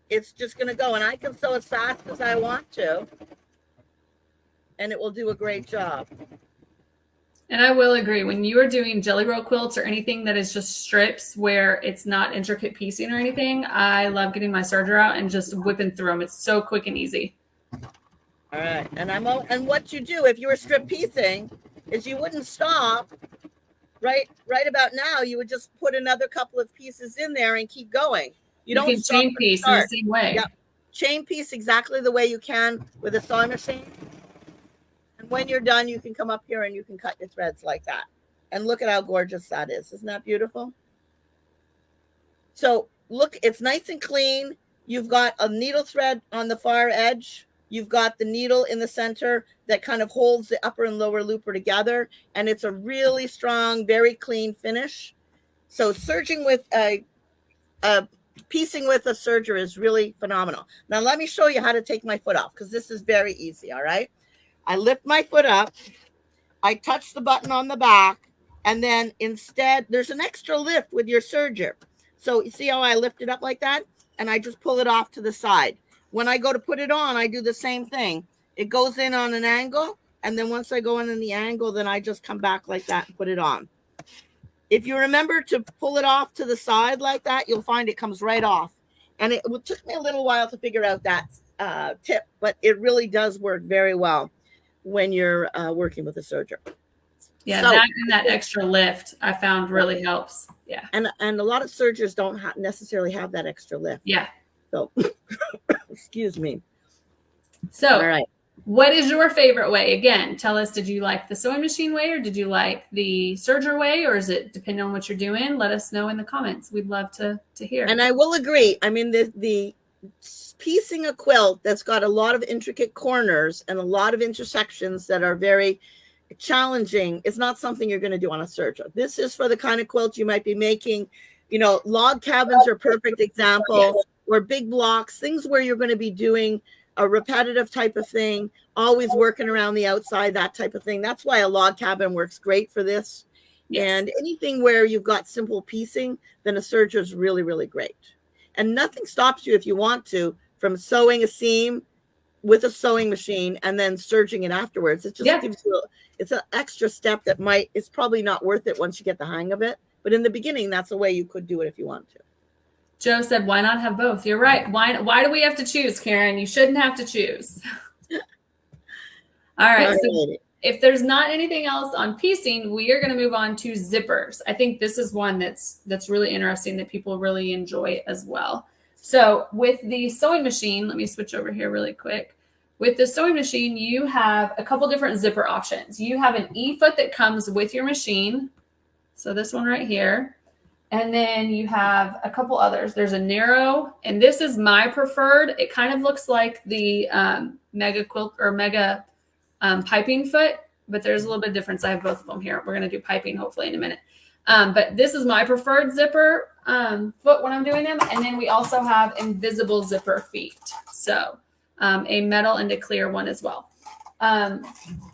it's just going to go. And I can sew as fast as I want to. And it will do a great job. And I will agree. When you are doing jelly roll quilts or anything that is just strips where it's not intricate piecing or anything, I love getting my serger out and just whipping through them. It's so quick and easy. All right, and what you do if you were strip piecing is you wouldn't stop right about now. You would just put another couple of pieces in there and keep going. You don't can chain piece in the same way. Yep. Chain piece exactly the way you can with a sewing machine. And when you're done, you can come up here and you can cut your threads like that. And look at how gorgeous that is. Isn't that beautiful? So look, it's nice and clean. You've got a needle thread on the far edge. You've got the needle in the center that kind of holds the upper and lower looper together. And it's a really strong, very clean finish. So serging with piecing with a serger is really phenomenal. Now let me show you how to take my foot off because this is very easy, all right? I lift my foot up. I touch the button on the back. And then instead, there's an extra lift with your serger. So you see how I lift it up like that? And I just pull it off to the side. When I go to put it on, I do the same thing. It goes in on an angle. And then once I go in the angle, then I just come back like that and put it on. If you remember to pull it off to the side like that, you'll find it comes right off. And it took me a little while to figure out that tip, but it really does work very well when you're working with a serger. Yeah, so, that extra lift I found really helps. Yeah. And a lot of sergers don't necessarily have that extra lift. Yeah. So, excuse me. So, all right. What is your favorite way? Again, tell us, did you like the sewing machine way, or did you like the serger way, or is it depending on what you're doing? Let us know in the comments. We'd love to hear. And I will agree. I mean, the piecing a quilt that's got a lot of intricate corners and a lot of intersections that are very challenging is not something you're going to do on a serger. This is for the kind of quilt you might be making. You know, log cabins are a perfect example, yes. Or big blocks, things where you're going to be doing a repetitive type of thing, always working around the outside, that type of thing. That's why a log cabin works great for this. Yes. And anything where you've got simple piecing, then a serger is really, really great. And nothing stops you if you want to from sewing a seam with a sewing machine and then serging it afterwards. It just gives you, it's an extra step that it's probably not worth it once you get the hang of it. But in the beginning, that's the way you could do it if you want to. Joe said, why not have both? You're right. Why do we have to choose, Karen? You shouldn't have to choose. All right. So if there's not anything else on piecing, we are going to move on to zippers. I think this is one that's really interesting that people really enjoy as well. So with the sewing machine, let me switch over here really quick. With the sewing machine, you have a couple different zipper options. You have an E-foot that comes with your machine. So this one right here. And then you have a couple others. There's a narrow, and this is my preferred. It kind of looks like the mega quilt or mega piping foot, but there's a little bit of difference. I have both of them here. We're going to do piping hopefully in a minute. But this is my preferred zipper foot when I'm doing them. And then we also have invisible zipper feet. So a metal and a clear one as well.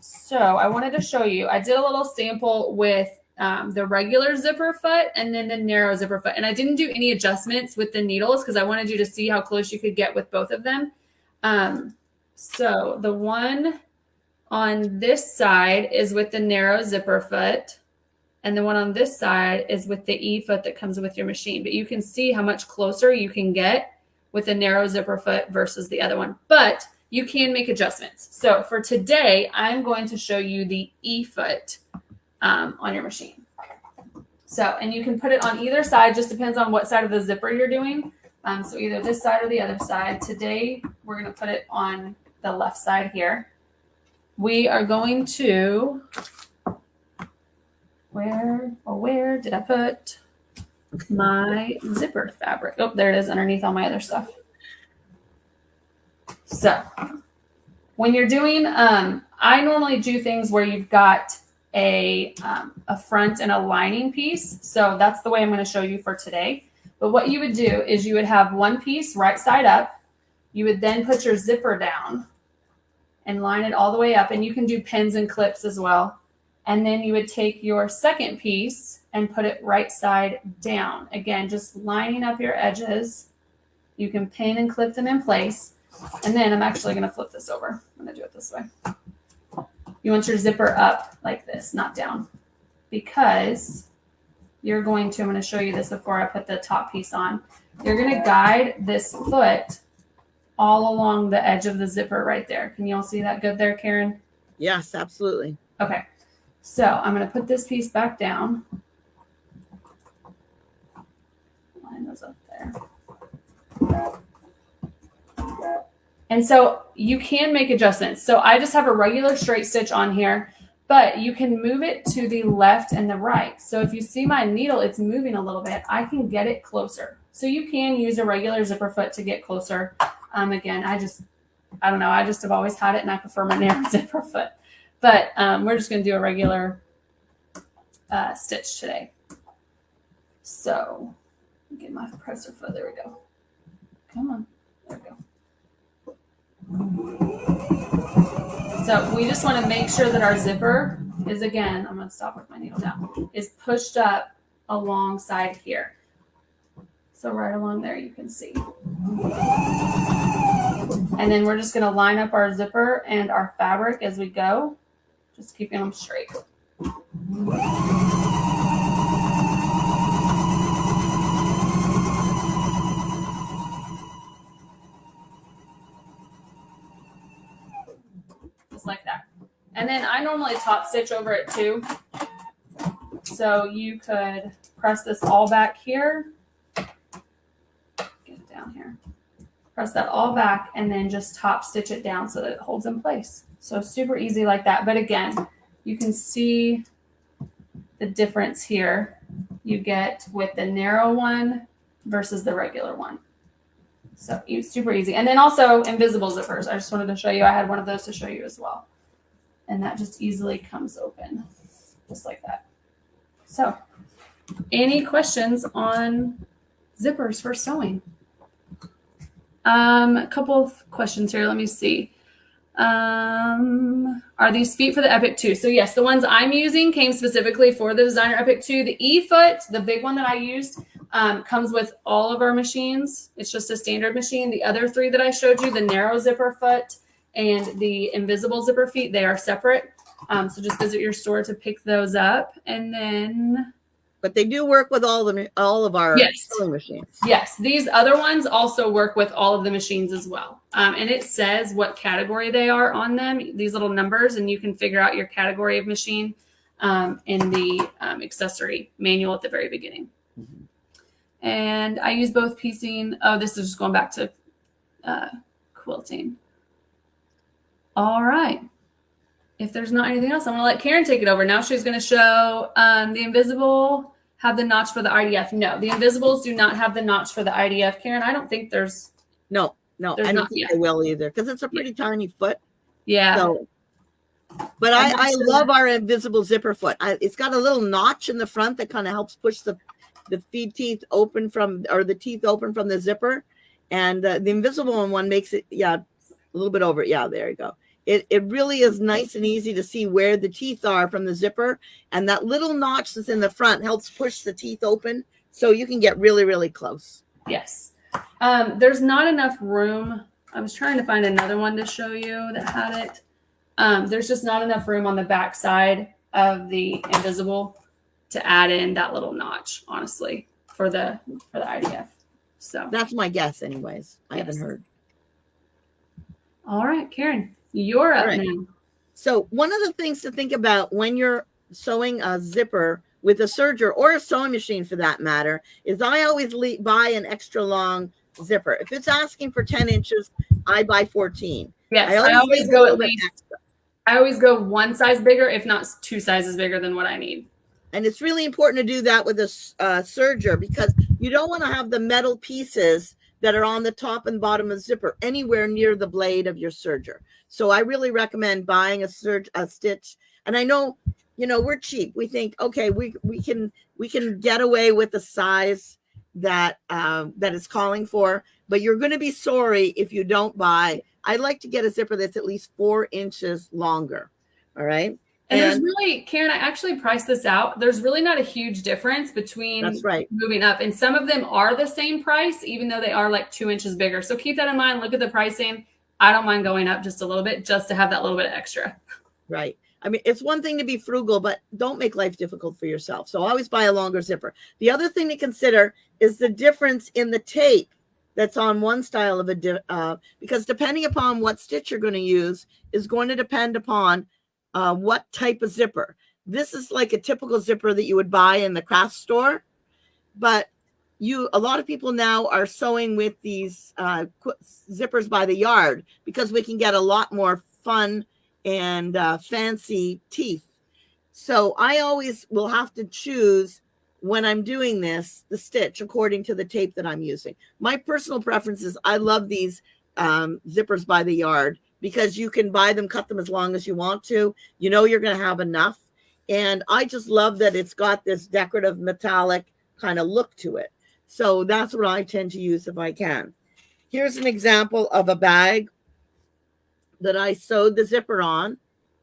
So I wanted to show you, I did a little sample with the regular zipper foot and then the narrow zipper foot. And I didn't do any adjustments with the needles because I wanted you to see how close you could get with both of them. So the one on this side is with the narrow zipper foot. And the one on this side is with the E-foot that comes with your machine. But you can see how much closer you can get with the narrow zipper foot versus the other one. But you can make adjustments. So for today, I'm going to show you the E-foot on your machine. So, and you can put it on either side, just depends on what side of the zipper you're doing. So either this side or the other side. Today, we're going to put it on the left side here. We are going to, where did I put my zipper fabric? Oh, there it is underneath all my other stuff. So when you're doing, I normally do things where you've got a front and a lining piece. So that's the way I'm going to show you for today. But what you would do is you would have one piece right side up. You would then put your zipper down and line it all the way up. And you can do pins and clips as well. And then you would take your second piece and put it right side down. Again, just lining up your edges. You can pin and clip them in place. And then I'm actually going to flip this over. I'm going to do it this way. You want your zipper up like this, not down, because you're going to, I'm going to show you this before I put the top piece on. You're going to guide this foot all along the edge of the zipper right there. Can you all see that good there, Karen? Yes, absolutely. Okay. So I'm going to put this piece back down. Line those up there. And so you can make adjustments. So I just have a regular straight stitch on here, but you can move it to the left and the right. So if you see my needle, it's moving a little bit. I can get it closer. So you can use a regular zipper foot to get closer. Again, I don't know. I just have always had it and I prefer my narrow zipper foot. But we're just going to do a regular stitch today. So get my presser foot. There we go. Come on. There we go. So we just want to make sure that our zipper is, again, I'm going to stop with my needle down, is pushed up alongside here. So right along there you can see. And then we're just going to line up our zipper and our fabric as we go, just keeping them straight. And then I normally top stitch over it too. So you could press this all back here. Get it down here. Press that all back and then just top stitch it down so that it holds in place. So super easy like that. But again, you can see the difference here you get with the narrow one versus the regular one. So super easy. And then also invisible zippers. I just wanted to show you. I had one of those to show you as well. And that just easily comes open just like that. So any questions on zippers for sewing? A couple of questions here. Let me see. Are these feet for the Epic 2? So yes, the ones I'm using came specifically for the Designer Epic 2. The E-foot, the big one that I used, comes with all of our machines. It's just a standard machine. The other three that I showed you, the narrow zipper foot and the invisible zipper feet, they are separate. So just visit your store to pick those up. And then... But they do work with all of our sewing machines. Yes, these other ones also work with all of the machines as well. And it says what category they are on them, these little numbers, and you can figure out your category of machine in the accessory manual at the very beginning. Mm-hmm. And I use both piecing. Oh, this is just going back to quilting. All right. If there's not anything else, I'm going to let Karen take it over. Now she's going to show the invisible have the notch for the IDF. No, the invisibles do not have the notch for the IDF. Karen, I don't think there's... No, I don't think they will either because it's a pretty tiny foot. Yeah. So, but I love our invisible zipper foot. It's got a little notch in the front that kind of helps push the feed teeth open from, or the teeth open from the zipper. And the invisible one makes it, a little bit over. Yeah, there you go. It really is nice and easy to see where the teeth are from the zipper. And that little notch that's in the front helps push the teeth open so you can get really, really close. Yes. There's not enough room. I was trying to find another one to show you that had it. There's just not enough room on the back side of the invisible to add in that little notch, honestly, for the IDF. So that's my guess anyways. I haven't heard. All right, Karen. You're up now. So one of the things to think about when you're sewing a zipper with a serger or a sewing machine for that matter is I always buy an extra long zipper. If it's asking for 10 inches, I buy 14. Yes, I always go at least extra. I always go one size bigger, if not two sizes bigger than what I need. And it's really important to do that with a serger because you don't want to have the metal pieces that are on the top and bottom of the zipper anywhere near the blade of your serger. So I really recommend buying a stitch. And I know, we're cheap. We think, okay, we can get away with the size that is calling for, but you're going to be sorry if you don't buy. I'd like to get a zipper that's at least 4 inches longer. All right. And there's really, Karen, I actually priced this out. There's really not a huge difference between moving up. And some of them are the same price, even though they are like 2 inches bigger. So keep that in mind. Look at the pricing. I don't mind going up just a little bit just to have that little bit extra. Right. I mean, it's one thing to be frugal, but don't make life difficult for yourself. So always buy a longer zipper. The other thing to consider is the difference in the tape that's on one style of because depending upon what stitch you're going to use is going to depend upon what type of zipper. This is like a typical zipper that you would buy in the craft store, but a lot of people now are sewing with these zippers by the yard because we can get a lot more fun and fancy teeth. So I always will have to choose when I'm doing this, the stitch according to the tape that I'm using. My personal preference is I love these zippers by the yard because you can buy them, cut them as long as you want to. You're going to have enough. And I just love that it's got this decorative metallic kind of look to it. So that's what I tend to use if I can. Here's an example of a bag that I sewed the zipper on.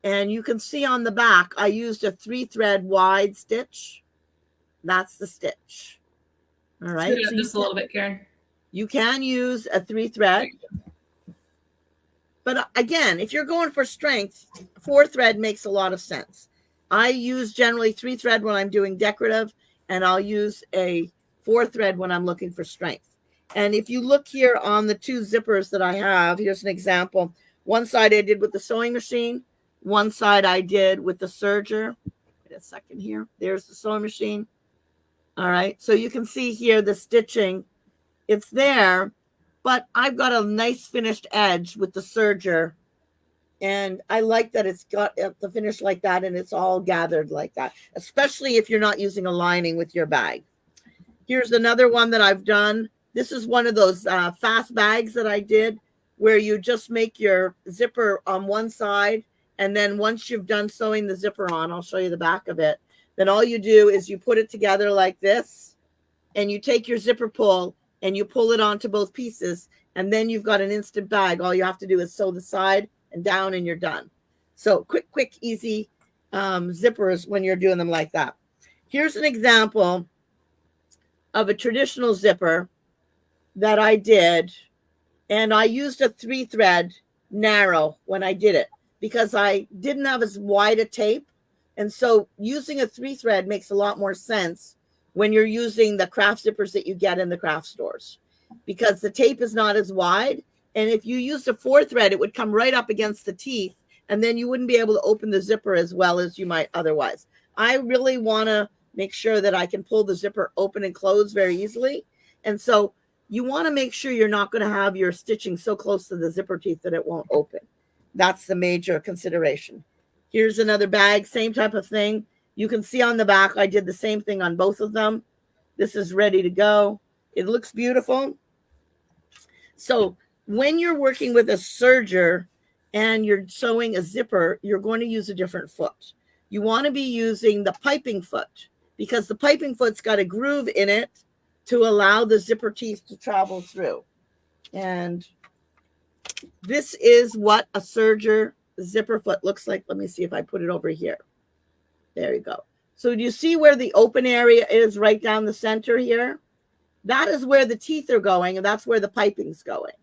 And you can see on the back, I used a 3-thread wide stitch. That's the stitch. All right. So just a little bit, Karen. You can use a 3-thread. But again, if you're going for strength, 4-thread makes a lot of sense. I use generally 3-thread when I'm doing decorative, and I'll use a 4-thread when I'm looking for strength. And if you look here on the 2 zippers that I have, here's an example. One side I did with the sewing machine. One side I did with the serger. Wait a second here. There's the sewing machine. All right. So you can see here the stitching. It's there, but I've got a nice finished edge with the serger. And I like that it's got the finish like that and it's all gathered like that, especially if you're not using a lining with your bag. Here's another one that I've done. This is one of those fast bags that I did where you just make your zipper on one side. And then once you've done sewing the zipper on, I'll show you the back of it. Then all you do is you put it together like this and you take your zipper pull and you pull it onto both pieces. And then you've got an instant bag. All you have to do is sew the side and down and you're done. So quick, easy zippers when you're doing them like that. Here's an example of a traditional zipper that I did. And I used a 3-thread narrow when I did it because I didn't have as wide a tape. And so using a 3-thread makes a lot more sense when you're using the craft zippers that you get in the craft stores because the tape is not as wide. And if you used a 4-thread, it would come right up against the teeth, and then you wouldn't be able to open the zipper as well as you might otherwise. I really want to make sure that I can pull the zipper open and close very easily. And so you want to make sure you're not going to have your stitching so close to the zipper teeth that it won't open. That's the major consideration. Here's another bag, same type of thing. You can see on the back, I did the same thing on both of them. This is ready to go. It looks beautiful. So when you're working with a serger and you're sewing a zipper, you're going to use a different foot. You want to be using the piping foot because the piping foot's got a groove in it to allow the zipper teeth to travel through. And this is what a serger zipper foot looks like. Let me see if I put it over here. There you go. So do you see where the open area is right down the center here? That is where the teeth are going, and that's where the piping's going.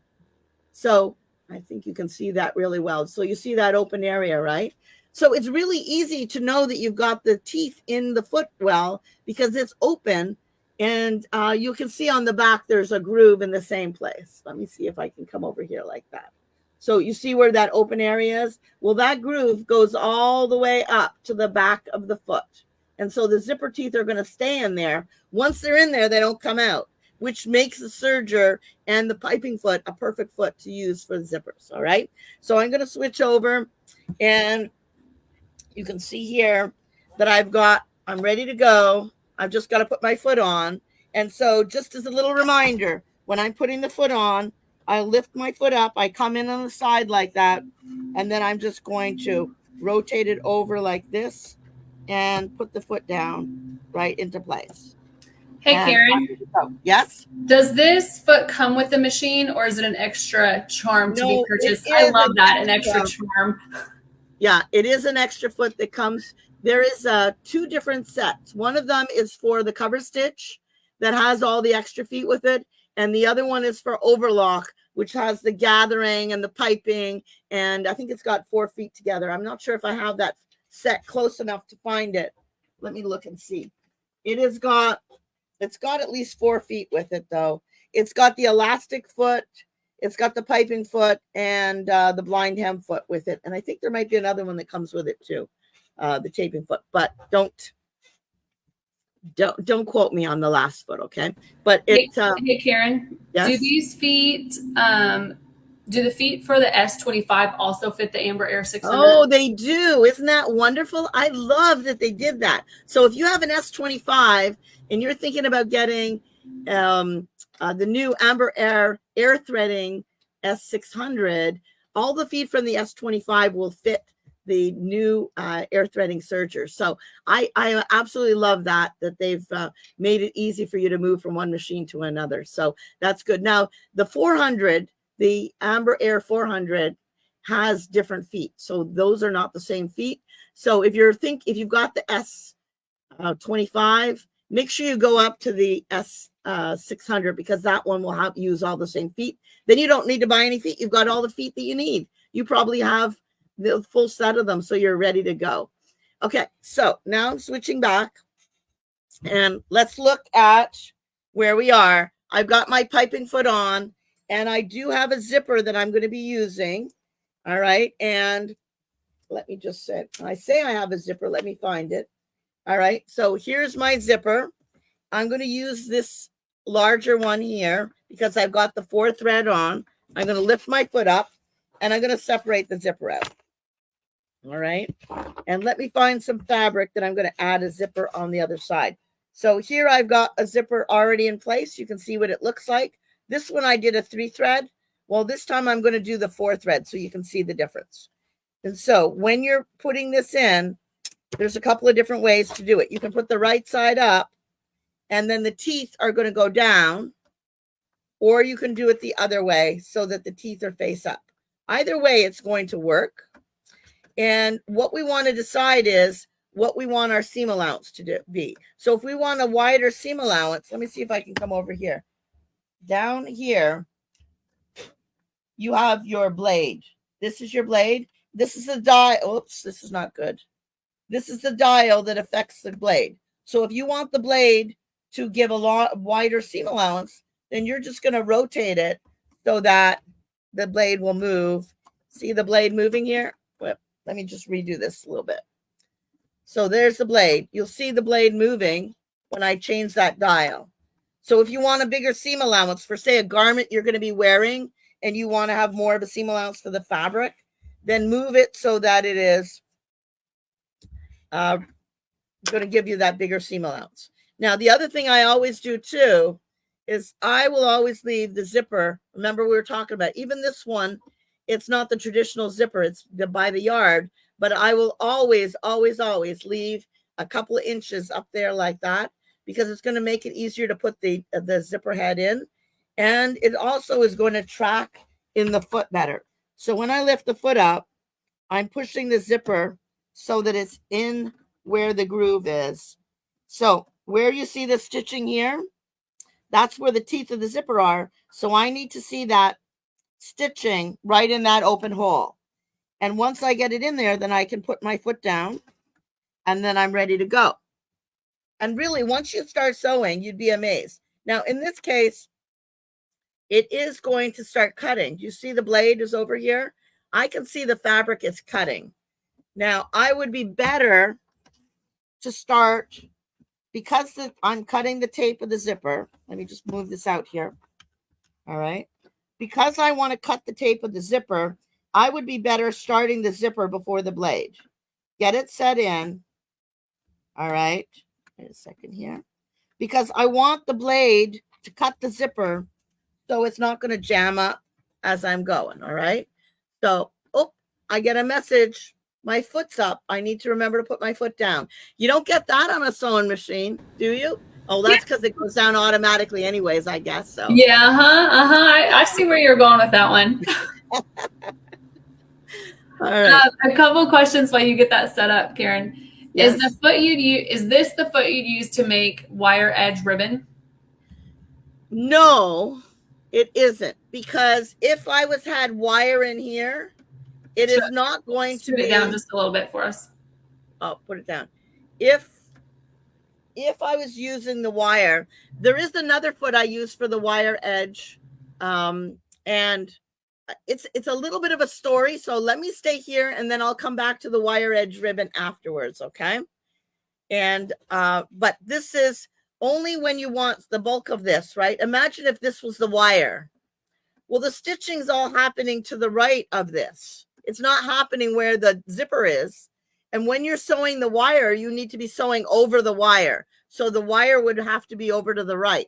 So I think you can see that really well. So you see that open area, right? So it's really easy to know that you've got the teeth in the foot well because it's open. And you can see on the back, there's a groove in the same place. Let me see if I can come over here like that. So you see where that open area is? Well, that groove goes all the way up to the back of the foot. And so the zipper teeth are going to stay in there. Once they're in there, they don't come out, which makes the serger and the piping foot a perfect foot to use for the zippers. All right. So I'm going to switch over and you can see here that I'm ready to go. I've just got to put my foot on. And so just as a little reminder, when I'm putting the foot on, I lift my foot up. I come in on the side like that. And then I'm just going to rotate it over like this and put the foot down right into place. Hey, Karen. Yes? Does this foot come with the machine or is it an extra charm to be purchased? I love that, an extra charm. Yeah, it is an extra foot that comes. There is 2 different sets. One of them is for the cover stitch that has all the extra feet with it. And the other one is for overlock, which has the gathering and the piping. And I think it's got 4 feet together. I'm not sure if I have that set close enough to find it. Let me look and see. It's got at least 4 feet with it, though. It's got the elastic foot. It's got the piping foot and the blind hem foot with it. And I think there might be another one that comes with it, too, the taping foot. But don't quote me on the last foot, okay? But it's hey Karen, yes? Do these feet do the feet for the S25 also fit the Amber Air 600? Oh, they do. Isn't that wonderful? I love that they did that. So if you have an S25 and you're thinking about getting the new Amber Air threading S600, all the feet from the S25 will fit the new air threading serger. So I absolutely love that they've made it easy for you to move from one machine to another. So that's good. Now the 400, the Amber Air 400 has different feet. So those are not the same feet. So if you've got the S25, make sure you go up to the S600 because that one will use all the same feet. Then you don't need to buy any feet. You've got all the feet that you need. You probably have the full set of them, so you're ready to go. Okay, so now I'm switching back and let's look at where we are. I've got my piping foot on and I do have a zipper that I'm going to be using. All right, and let me just say, I say I have a zipper. Let me find it. All right. So here's my zipper. I'm going to use this larger one here because I've got the 4 thread on. I'm going to lift my foot up and I'm going to separate the zipper out. All right. And let me find some fabric that I'm going to add a zipper on the other side. So here I've got a zipper already in place. You can see what it looks like. This one I did a 3 thread. Well, this time I'm going to do the 4 thread so you can see the difference. And so when you're putting this in, there's a couple of different ways to do it. You can put the right side up and then the teeth are going to go down, or you can do it the other way so that the teeth are face up. Either way, it's going to work. And what we want to decide is what we want our seam allowance to be. So if we want a wider seam allowance, let me see if I can come over here. Down here, you have your blade. This is your blade. This is the dial. Oops, this is not good. This is the dial that affects the blade. So if you want the blade to give a lot wider seam allowance, then you're just going to rotate it so that the blade will move. See the blade moving here? Well, let me just redo this a little bit. So there's the blade. You'll see the blade moving when I change that dial. So if you want a bigger seam allowance for, say, a garment you're going to be wearing and you want to have more of a seam allowance for the fabric, then move it so that it is going to give you that bigger seam allowance. Now, the other thing I always do too is I will always leave the zipper. Remember, we were talking about even this one, it's not the traditional zipper, it's by the yard, but I will always, always, always leave a couple of inches up there like that because it's going to make it easier to put the zipper head in. And it also is going to track in the foot better. So when I lift the foot up, I'm pushing the zipper so that it's in where the groove is. So where you see the stitching here, that's where the teeth of the zipper are. So I need to see that stitching right in that open hole. And once I get it in there, then I can put my foot down and then I'm ready to go. And really, once you start sewing, you'd be amazed. Now, in this case, it is going to start cutting. You see the blade is over here? I can see the fabric is cutting. Now, I would be better to start, because I'm cutting the tape of the zipper. Let me just move this out here. All right. Because I want to cut the tape of the zipper, I would be better starting the zipper before the blade. Get it set in. All right. Wait a second here. Because I want the blade to cut the zipper so it's not going to jam up as I'm going. All right. So, oh, I get a message. My foot's up. I need to remember to put my foot down. You don't get that on a sewing machine, do you? Oh, that's because it goes down automatically anyways, I guess. So Yeah, I see where you're going with that one. all right. A couple questions while you get that set up, Karen. Yes. Is this the foot you'd use to make wire edge ribbon? No, it isn't. Because if I had wire in here, it is not going to be. Put it down just a little bit for us. Oh, put it down. If I was using the wire, there is another foot I use for the wire edge. And it's a little bit of a story. So let me stay here and then I'll come back to the wire edge ribbon afterwards. Okay. And, but this is only when you want the bulk of this, right? Imagine if this was the wire. Well, the stitching's all happening to the right of this. It's not happening where the zipper is. And when you're sewing the wire, you need to be sewing over the wire. So the wire would have to be over to the right.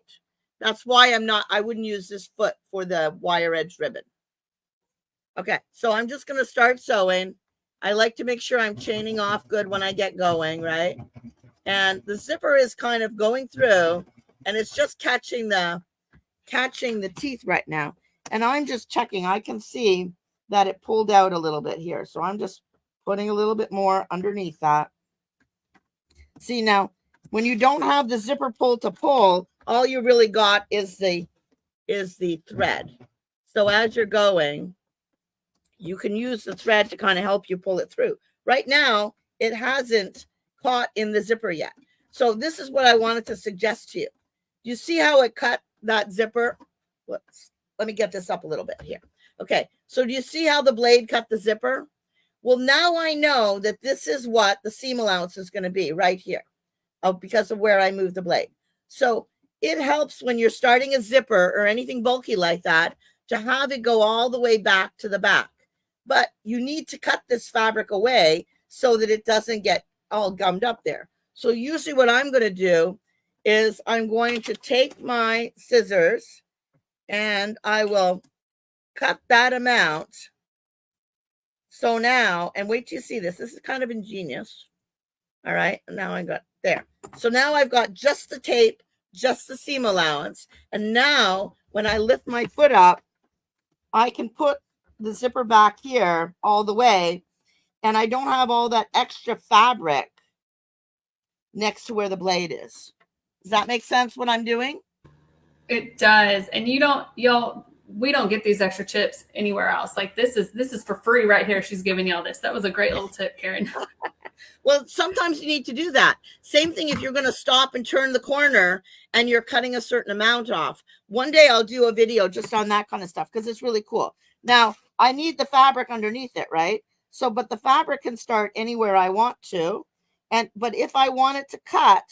That's why I wouldn't use this foot for the wire edge ribbon. Okay, so I'm just going to start sewing. I like to make sure I'm chaining off good when I get going, right? And the zipper is kind of going through and it's just catching the teeth right now. And I'm just checking. I can see that it pulled out a little bit here. So I'm just putting a little bit more underneath that. See, now, when you don't have the zipper pull to pull, all you really got is the thread. So as you're going, you can use the thread to kind of help you pull it through. Right now, it hasn't caught in the zipper yet. So this is what I wanted to suggest to you. You see how it cut that zipper? Whoops. Let me get this up a little bit here. Okay. So do you see how the blade cut the zipper? Well, now I know that this is what the seam allowance is going to be right here, because of where I moved the blade. So it helps when you're starting a zipper or anything bulky like that to have it go all the way back to the back. But you need to cut this fabric away so that it doesn't get all gummed up there. So usually what I'm going to do is I'm going to take my scissors and I will cut that amount. So now, and wait till you see this. This is kind of ingenious. All right. And now I got there. So now I've got just the tape, just the seam allowance. And now when I lift my foot up, I can put the zipper back here all the way. And I don't have all that extra fabric next to where the blade is. Does that make sense what I'm doing? It does. And we don't get these extra tips anywhere else. Like this is for free right here. She's giving y'all this. That was a great little tip, Karen. Well, sometimes you need to do that. Same thing if you're going to stop and turn the corner and you're cutting a certain amount off. One day I'll do a video just on that kind of stuff because it's really cool. Now, I need the fabric underneath it, right? So, but the fabric can start anywhere I want to. But if I want it to cut,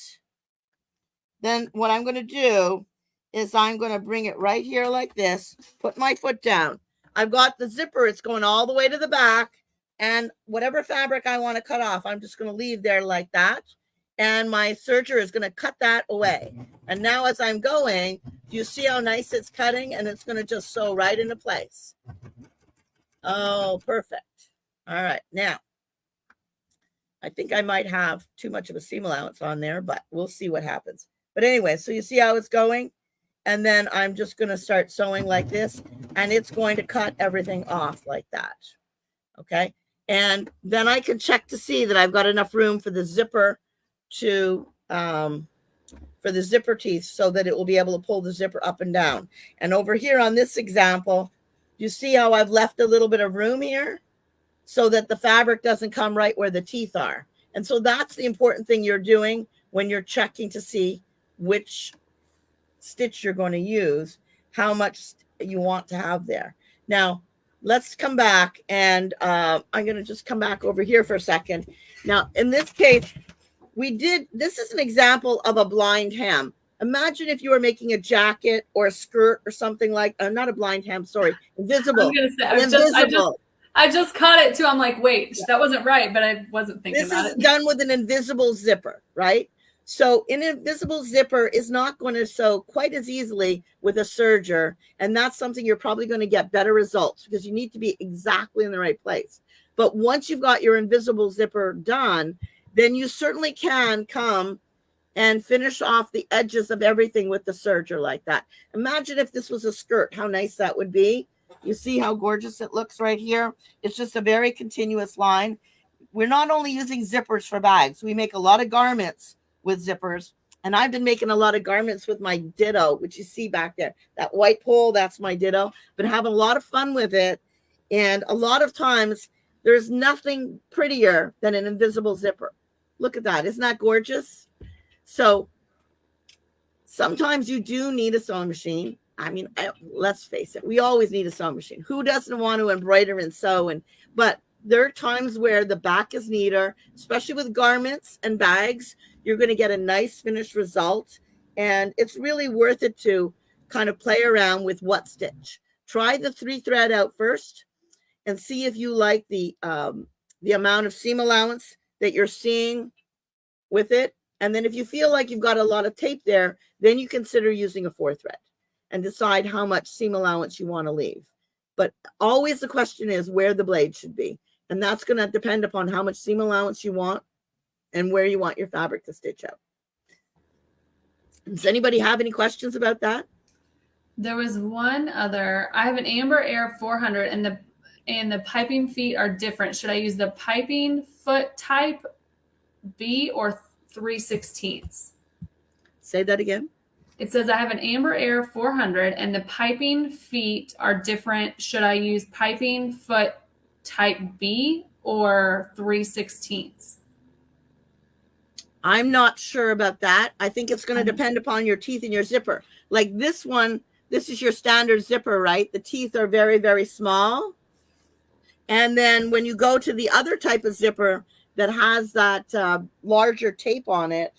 then what I'm going to do is I'm going to bring it right here like this, put my foot down. I've got the zipper. It's going all the way to the back. And whatever fabric I want to cut off, I'm just going to leave there like that. And my serger is going to cut that away. And now as I'm going, do you see how nice it's cutting? And it's going to just sew right into place. Oh, perfect. All right. Now, I think I might have too much of a seam allowance on there, but we'll see what happens. But anyway, so you see how it's going? And then I'm just going to start sewing like this, and it's going to cut everything off like that. Okay. And then I can check to see that I've got enough room for the zipper to, for the zipper teeth so that it will be able to pull the zipper up and down. And over here on this example, you see how I've left a little bit of room here so that the fabric doesn't come right where the teeth are. And so that's the important thing you're doing when you're checking to see which stitch you're going to use, how much you want to have there. Now, let's come back, and I'm going to just come back over here for a second. Now, in this case, this is an example of a blind hem. Imagine if you were making a jacket or a skirt or something like, not a blind hem, sorry, invisible. I'm going to say, I just caught it too. I'm like, wait, that wasn't right, but I wasn't thinking about it. This is done with an invisible zipper, right? So an invisible zipper is not going to sew quite as easily with a serger. And that's something you're probably going to get better results because you need to be exactly in the right place. But once you've got your invisible zipper done, then you certainly can come and finish off the edges of everything with the serger like that. Imagine if this was a skirt, how nice that would be. You see how gorgeous it looks right here? It's just a very continuous line. We're not only using zippers for bags. We make a lot of garments with zippers. And I've been making a lot of garments with my Ditto, which you see back there. That white pole, that's my Ditto. But having a lot of fun with it. And a lot of times, there's nothing prettier than an invisible zipper. Look at that. Isn't that gorgeous? So sometimes you do need a sewing machine. I mean, let's face it. We always need a sewing machine. Who doesn't want to embroider and sew? But there are times where the back is neater, especially with garments and bags. You're going to get a nice finished result. And it's really worth it to kind of play around with what stitch. Try the 3-thread out first and see if you like the amount of seam allowance that you're seeing with it. And then if you feel like you've got a lot of tape there, then you consider using a 4-thread and decide how much seam allowance you want to leave. But always the question is where the blade should be. And that's going to depend upon how much seam allowance you want and where you want your fabric to stitch out. Does anybody have any questions about that? There was one other. I have an Amber Air 400 and the piping feet are different. Should I use the piping foot type B or 3/16? Say that again. It says I have an Amber Air 400 and the piping feet are different. Should I use piping foot type B or 3/16? I'm not sure about that. I think it's going to depend upon your teeth and your zipper. Like this one, this is your standard zipper, right? The teeth are very, very small. And then when you go to the other type of zipper that has that larger tape on it,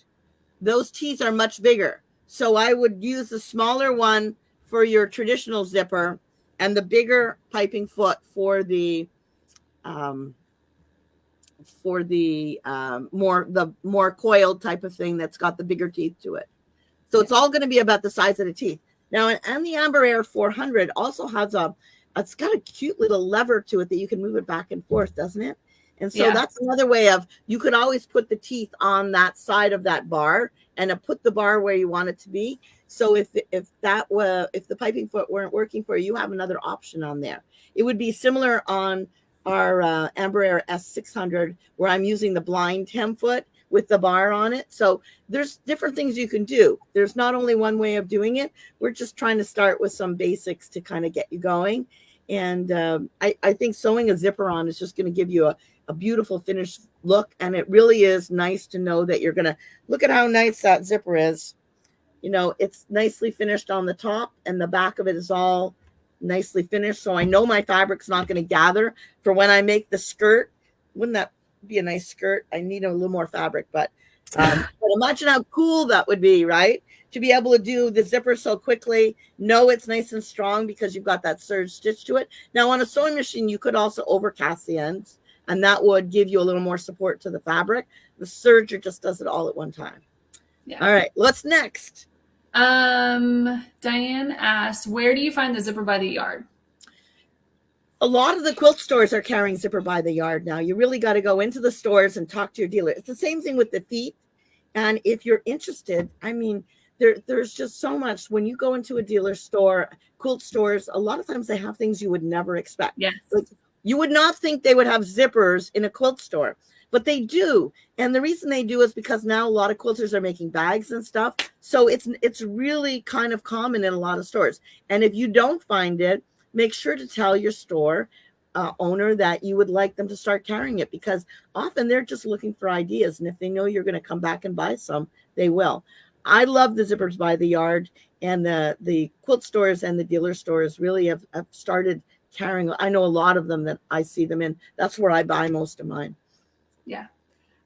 those teeth are much bigger. So I would use the smaller one for your traditional zipper and the bigger piping foot for the more coiled type of thing that's got the bigger teeth to it. So it's all going to be about the size of the teeth. Now, and the Amber Air 400 also has it's got a cute little lever to it that you can move it back and forth, doesn't it? And so that's another way of, you could always put the teeth on that side of that bar and put the bar where you want it to be. So if the piping foot weren't working for you, you have another option on there. It would be similar on our Amber Air S600, where I'm using the blind hem foot with the bar on it. So there's different things you can do. There's not only one way of doing it. We're just trying to start with some basics to kind of get you going. And I think sewing a zipper on is just going to give you a beautiful finished look. And it really is nice to know that you're going to look at how nice that zipper is. You know, it's nicely finished on the top, and the back of it is all nicely finished. So I know my fabric's not going to gather for when I make the skirt. Wouldn't that be a nice skirt? I need a little more fabric, but imagine how cool that would be, right? To be able to do the zipper so quickly, know it's nice and strong because you've got that serge stitch to it. Now on a sewing machine, you could also overcast the ends, and that would give you a little more support to the fabric. The serger just does it all at one time. Yeah. All right, what's next? Diane asked, where do you find the zipper by the yard? A lot of the quilt stores are carrying zipper by the yard now. You really got to go into the stores and talk to your dealer. It's the same thing with the feet. And if you're interested, I mean, there's just so much. When you go into a dealer store, quilt stores, a lot of times they have things you would never expect. Yes. Like, you would not think they would have zippers in a quilt store, but they do. And the reason they do is because now a lot of quilters are making bags and stuff. So it's really kind of common in a lot of stores. And if you don't find it, make sure to tell your store owner that you would like them to start carrying it, because often they're just looking for ideas. And if they know you're going to come back and buy some, they will. I love the zippers by the yard, and the quilt stores and the dealer stores really have started carrying. I know a lot of them that I see them in. That's where I buy most of mine. Yeah.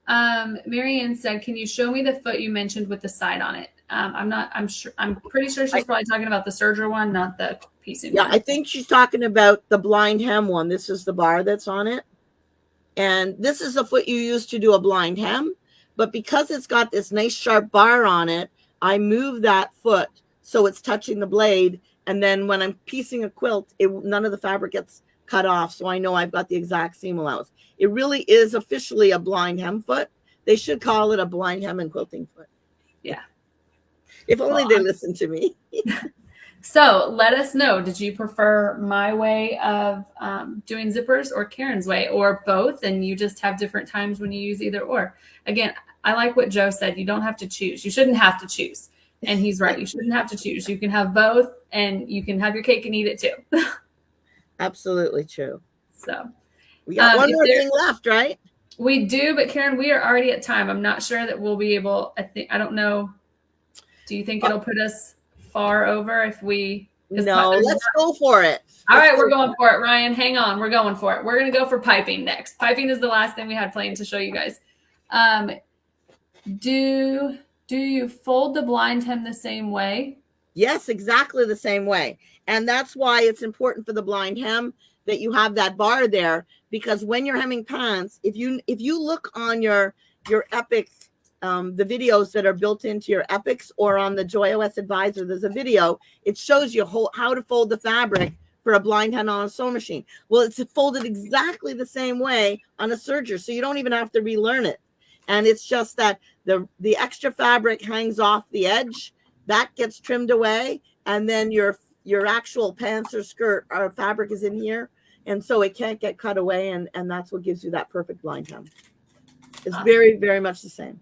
Marianne said, can you show me the foot you mentioned with the side on it? I'm pretty sure she's probably talking about the serger one, not the piecing one. I think she's talking about the blind hem one. This is the bar that's on it. And this is the foot you use to do a blind hem. But because it's got this nice sharp bar on it, I move that foot so it's touching the blade. And then when I'm piecing a quilt, none of the fabric gets cut off. So I know I've got the exact seam allowance. It really is officially a blind hem foot. They should call it a blind hem and quilting foot. Yeah. If only they listen to me. So let us know. Did you prefer my way of doing zippers or Karen's way, or both? And you just have different times when you use either or. Again, I like what Joe said. You don't have to choose. You shouldn't have to choose. And he's right. You shouldn't have to choose. You can have both, and you can have your cake and eat it too. Absolutely true. So we got one more thing left, right? We do, but Karen, we are already at time. I'm not sure that we'll be able. I don't know. Do you think it'll put us far over if we? No, let's go for it. All right, we're going for it, Ryan. Hang on, we're going for it. We're gonna go for piping next. Piping is the last thing we had planned to show you guys. Do you fold the blind hem the same way? Yes, exactly the same way. And that's why it's important for the blind hem that you have that bar there, because when you're hemming pants, if you look on your Epic, the videos that are built into your Epics, or on the JoyOS Advisor, there's a video. It shows you how to fold the fabric for a blind hem on a sewing machine. Well, it's folded exactly the same way on a serger, so you don't even have to relearn it. And it's just that the extra fabric hangs off the edge, that gets trimmed away, and then your actual pants or skirt or fabric is in here, and so it can't get cut away, and that's what gives you that perfect blind hem. It's awesome. Very, very much the same.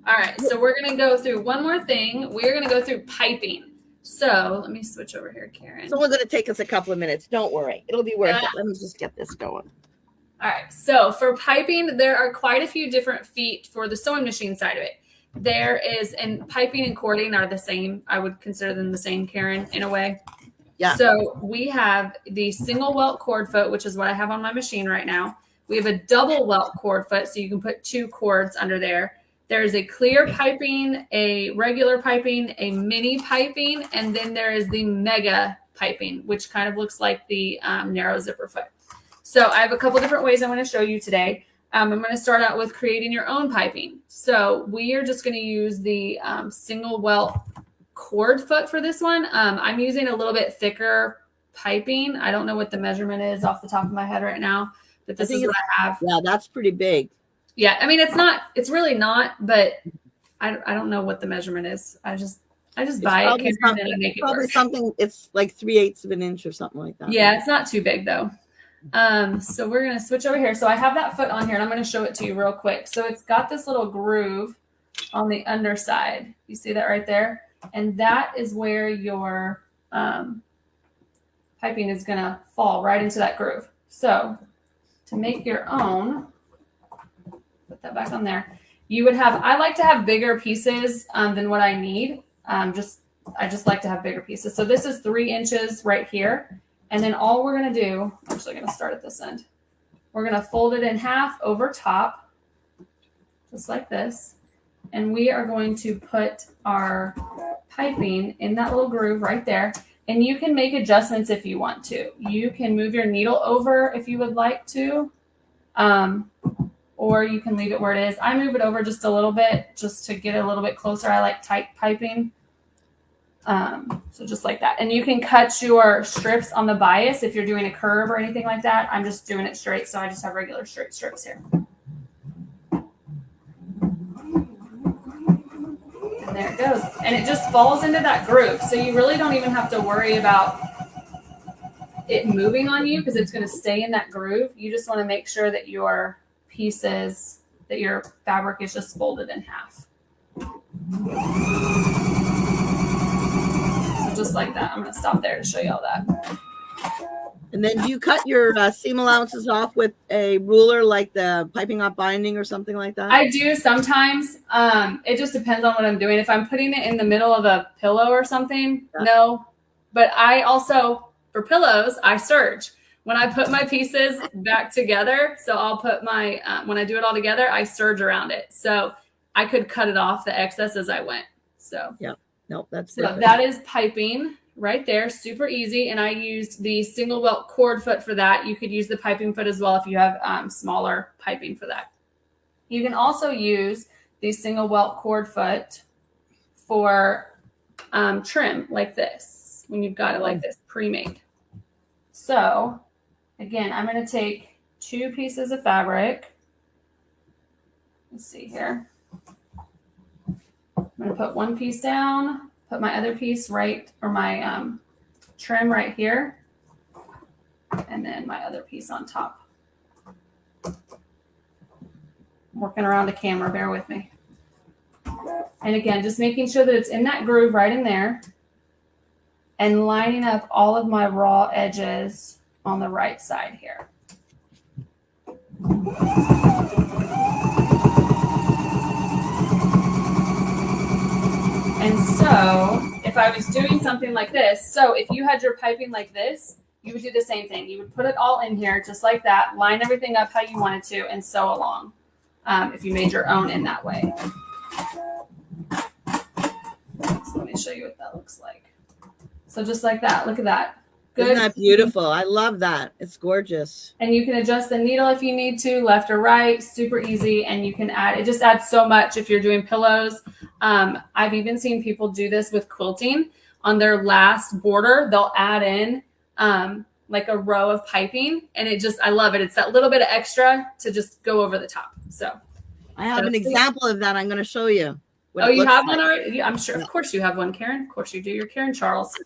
All right, so we're going to go through one more thing. We're going to go through piping. So let me switch over here, Karen. It's only going to take us a couple of minutes. Don't worry. It'll be worth it. Let me just get this going. All right, so for piping, there are quite a few different feet for the sewing machine side of it. There is, and piping and cording are the same. I would consider them the same, Karen, in a way. Yeah. So we have the single welt cord foot, which is what I have on my machine right now. We have a double welt cord foot, so you can put 2 cords under there. There's a clear piping, a regular piping, a mini piping, and then there is the mega piping, which kind of looks like the narrow zipper foot. So I have a couple different ways I'm going to show you today. I'm going to start out with creating your own piping. So we are just going to use the single welt cord foot for this one. I'm using a little bit thicker piping. I don't know what the measurement is off the top of my head right now, but this is what I have. Yeah, that's pretty big. Yeah, I mean, it's really not, but I don't know what the measurement is. I just buy it and I make it probably work. Something, it's like 3/8 of an inch or something like that. Yeah, it's not too big though. So we're going to switch over here. So I have that foot on here and I'm going to show it to you real quick. So it's got this little groove on the underside. You see that right there? And that is where your piping is going to fall right into that groove. So to make your own, put that back on there. You would have, I like to have bigger pieces than what I need. I just like to have bigger pieces. So this is 3 inches right here. And then all we're going to do, I'm actually going to start at this end. We're going to fold it in half over top, just like this. And we are going to put our piping in that little groove right there. And you can make adjustments if you want to. You can move your needle over if you would like to. Or you can leave it where it is. I move it over just a little bit just to get it a little bit closer. I like tight piping. So just like that. And you can cut your strips on the bias if you're doing a curve or anything like that. I'm just doing it straight, so I just have regular straight strips here. And there it goes. And it just falls into that groove. So you really don't even have to worry about it moving on you because it's going to stay in that groove. You just want to make sure that your pieces, that your fabric is just folded in half. Just like that. I'm going to stop there to show you all that. And then do you cut your seam allowances off with a ruler like the piping off binding or something like that? I do sometimes. It just depends on what I'm doing. If I'm putting it in the middle of a pillow or something, no. But I also, for pillows, I serge. When I put my pieces back together, so I'll put my, when I do it all together, I serge around it. So I could cut it off the excess as I went. So yeah. Nope, that's so that is piping right there, super easy. And I used the single welt cord foot for that. You could use the piping foot as well if you have smaller piping for that. You can also use the single welt cord foot for trim like this when you've got it like this pre-made. So again, I'm going to take 2 pieces of fabric. Let's see here. I'm going to put 1 piece down, put my other piece right, or my trim right here, and then my other piece on top. I'm working around a camera, bear with me. And again, just making sure that it's in that groove right in there and lining up all of my raw edges on the right side here. And so if I was doing something like this, so if you had your piping like this, you would do the same thing. You would put it all in here just like that, line everything up how you wanted to, and sew along if you made your own in that way. So let me show you what that looks like. So just like that. Look at that. Good. Isn't that beautiful? I love that. It's gorgeous. And you can adjust the needle if you need to, left or right, super easy. And you can add, it just adds so much if you're doing pillows. I've even seen people do this with quilting. On their last border, they'll add in like a row of piping. And it just, I love it. It's that little bit of extra to just go over the top. So I have an example of that I'm going to show you. Oh, you have one already? Yeah, I'm sure. Of course you have one, Karen. Of course you do. You're Karen Charles.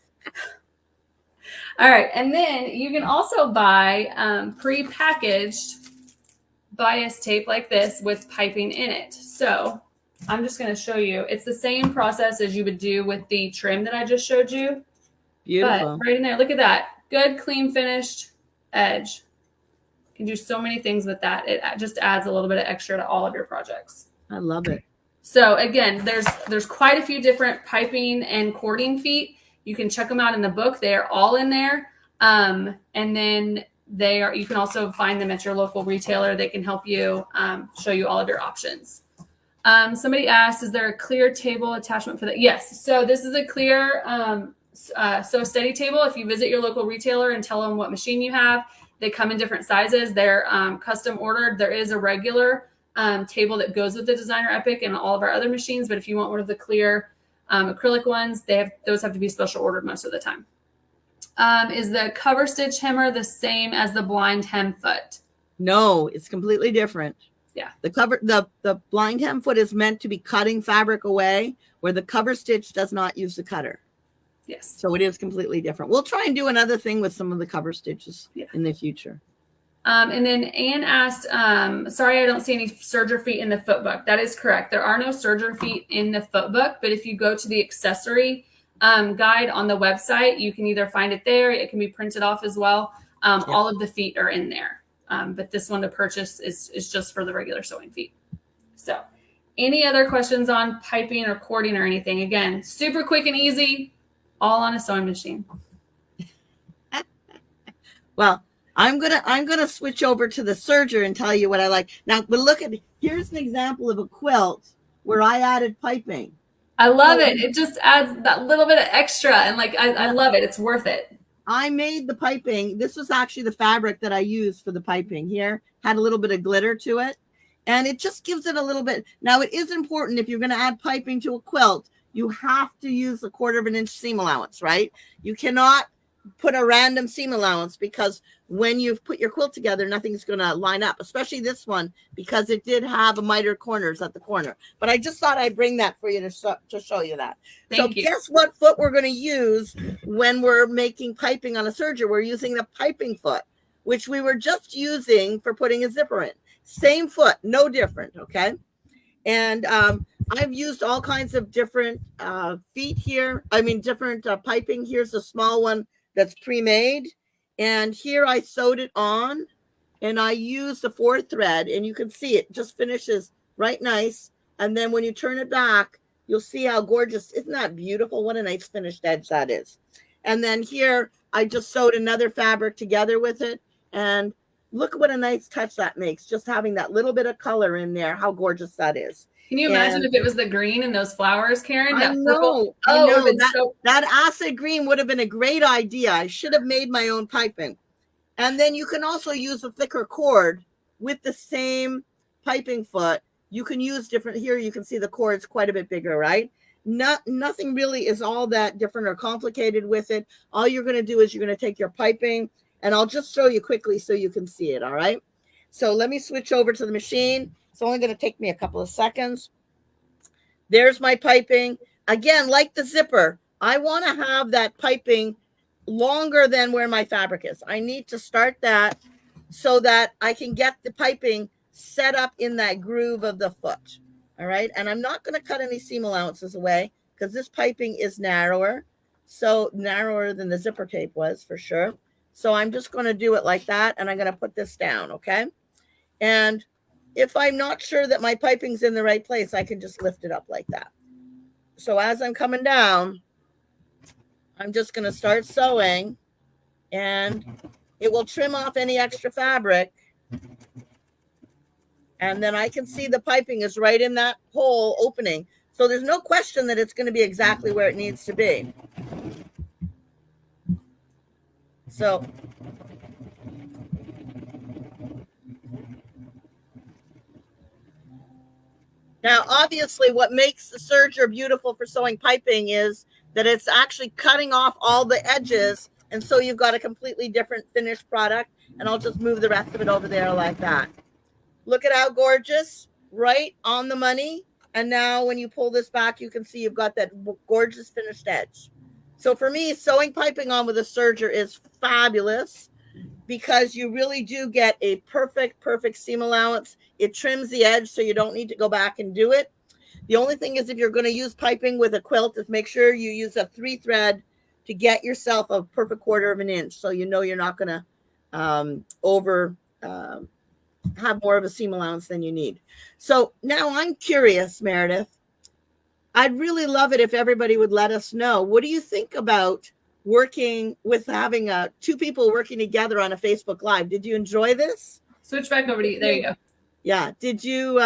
All right. And then you can also buy pre-packaged bias tape like this with piping in it. So I'm just going to show you. It's the same process as you would do with the trim that I just showed you. Beautiful. But right in there, look at that. Good, clean, finished edge. You can do so many things with that. It just adds a little bit of extra to all of your projects. I love it. So again, there's quite a few different piping and cording feet. You can check them out in the book. They are all in there. And then you can also find them at your local retailer. They can help you show you all of your options. Somebody asked, is there a clear table attachment for that? Yes. So this is a clear Sew Steady table. If you visit your local retailer and tell them what machine you have, they come in different sizes. They're custom ordered. There is a regular table that goes with the Designer Epic and all of our other machines. But if you want one of the clear acrylic ones, those have to be special ordered most of the time. Is the cover stitch hemmer the same as the blind hem foot? No, it's completely different. Yeah. The blind hem foot is meant to be cutting fabric away, where the cover stitch does not use the cutter. Yes. So it is completely different. We'll try and do another thing with some of the cover stitches in the future. And then Anne asked, sorry, I don't see any serger feet in the foot book. That is correct. There are no serger feet in the foot book, but if you go to the accessory guide on the website, you can either find it there. It can be printed off as well. All of the feet are in there. But this one to purchase is just for the regular sewing feet. So any other questions on piping or cording or anything? Again, super quick and easy, all on a sewing machine. Well, I'm gonna switch over to the serger and tell you what I like. Now, but here's an example of a quilt where I added piping. I love it. It just adds that little bit of extra, and I love it. It's worth it. I made the piping. This was actually the fabric that I used for the piping here. Had a little bit of glitter to it. And it just gives it a little bit. Now, it is important if you're going to add piping to a quilt, you have to use a 1/4 inch seam allowance, right? You cannot put a random seam allowance, because when you put your quilt together, nothing's going to line up, especially this one, because it did have a miter corners at the corner. But I just thought I'd bring that for you to show you that. Thank you. Guess what foot we're going to use when we're making piping on a serger? We're using the piping foot, which we were just using for putting a zipper in. Same foot, no different, okay? And I've used all kinds of different feet here. Different piping. Here's a small one that's pre-made. And here I sewed it on, and I used the 4th thread, and you can see it just finishes right nice. And then when you turn it back, you'll see how gorgeous. Isn't that beautiful? What a nice finished edge that is. And then here I just sewed another fabric together with it, and look what a nice touch that makes, just having that little bit of color in there. How gorgeous that is. Can you imagine if it was the green and those flowers, Karen? I know. That acid green would have been a great idea. I should have made my own piping. And then you can also use a thicker cord with the same piping foot. You can use different. Here you can see the cord's quite a bit bigger, right? Nothing really is all that different or complicated with it. All you're going to do is you're going to take your piping, and I'll just show you quickly so you can see it, all right? So let me switch over to the machine. It's only going to take me a couple of seconds. There's my piping. Again, like the zipper, I want to have that piping longer than where my fabric is. I need to start that so that I can get the piping set up in that groove of the foot, all right? And I'm not going to cut any seam allowances away, because this piping is narrower, so narrower than the zipper tape was for sure. So I'm just going to do it like that, and I'm going to put this down, okay? And if I'm not sure that my piping's in the right place, I can just lift it up like that. So as I'm coming down, I'm just going to start sewing, and it will trim off any extra fabric. And then I can see the piping is right in that hole opening. So there's no question that it's going to be exactly where it needs to be. So now, obviously, what makes the serger beautiful for sewing piping is that it's actually cutting off all the edges. And so you've got a completely different finished product. And I'll just move the rest of it over there like that. Look at how gorgeous, right on the money. And now when you pull this back, you can see you've got that gorgeous finished edge. So for me, sewing piping on with a serger is fabulous, because you really do get a perfect seam allowance. It trims the edge, so you don't need to go back and do it. The only thing is, if you're going to use piping with a quilt, is make sure you use a 3 thread to get yourself a perfect 1/4 inch, so you know you're not going to have more of a seam allowance than you need. So now I'm curious, Meredith, I'd really love it if everybody would let us know. What do you think about working with having two people working together on a Facebook Live? Did you enjoy this? Switch back over to you. There you go. Yeah. Did you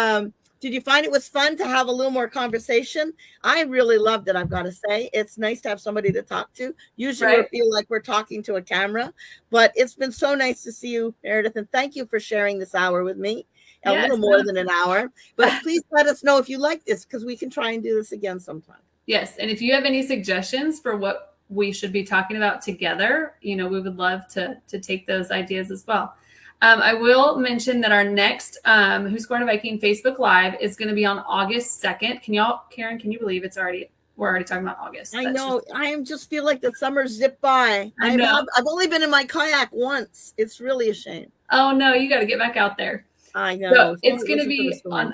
find it was fun to have a little more conversation? I really loved it, I've got to say. It's nice to have somebody to talk to. Usually we feel like we're talking to a camera, but it's been so nice to see you, Meredith, and thank you for sharing this hour with me. A little more than an hour, but please let us know if you like this, because we can try and do this again sometime. Yes. And if you have any suggestions for what we should be talking about together, we would love to take those ideas as well. I will mention that our next Husqvarna Viking Facebook Live is going to be on August 2nd. Karen, can you believe we're already talking about August? I know. I just feel like the summer zipped by. I know. I've only been in my kayak once. It's really a shame. Oh, no. You got to get back out there. I know. So it's going to be on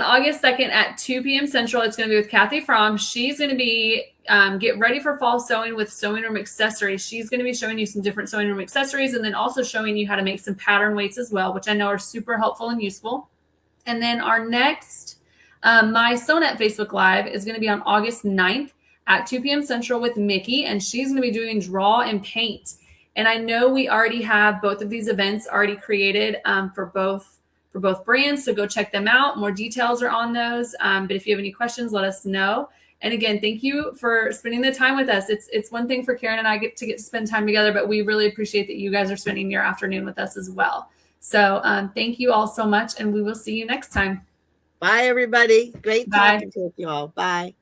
August 2nd at 2 p.m. Central. It's going to be with Kathy Fromm. She's going to be get ready for fall sewing with sewing room accessories. She's going to be showing you some different sewing room accessories, and then also showing you how to make some pattern weights as well, which I know are super helpful and useful. And then our next My Sewnet Facebook Live is going to be on August 9th at 2 p.m. Central with Mickey, and she's going to be doing draw and paint. And I know we already have both of these events already created for both brands, so go check them out. More details are on those. But if you have any questions, let us know. And again, thank you for spending the time with us. It's one thing for Karen and I get to spend time together, but we really appreciate that you guys are spending your afternoon with us as well. So thank you all so much, and we will see you next time. Bye, everybody. Great talking to you all. Bye.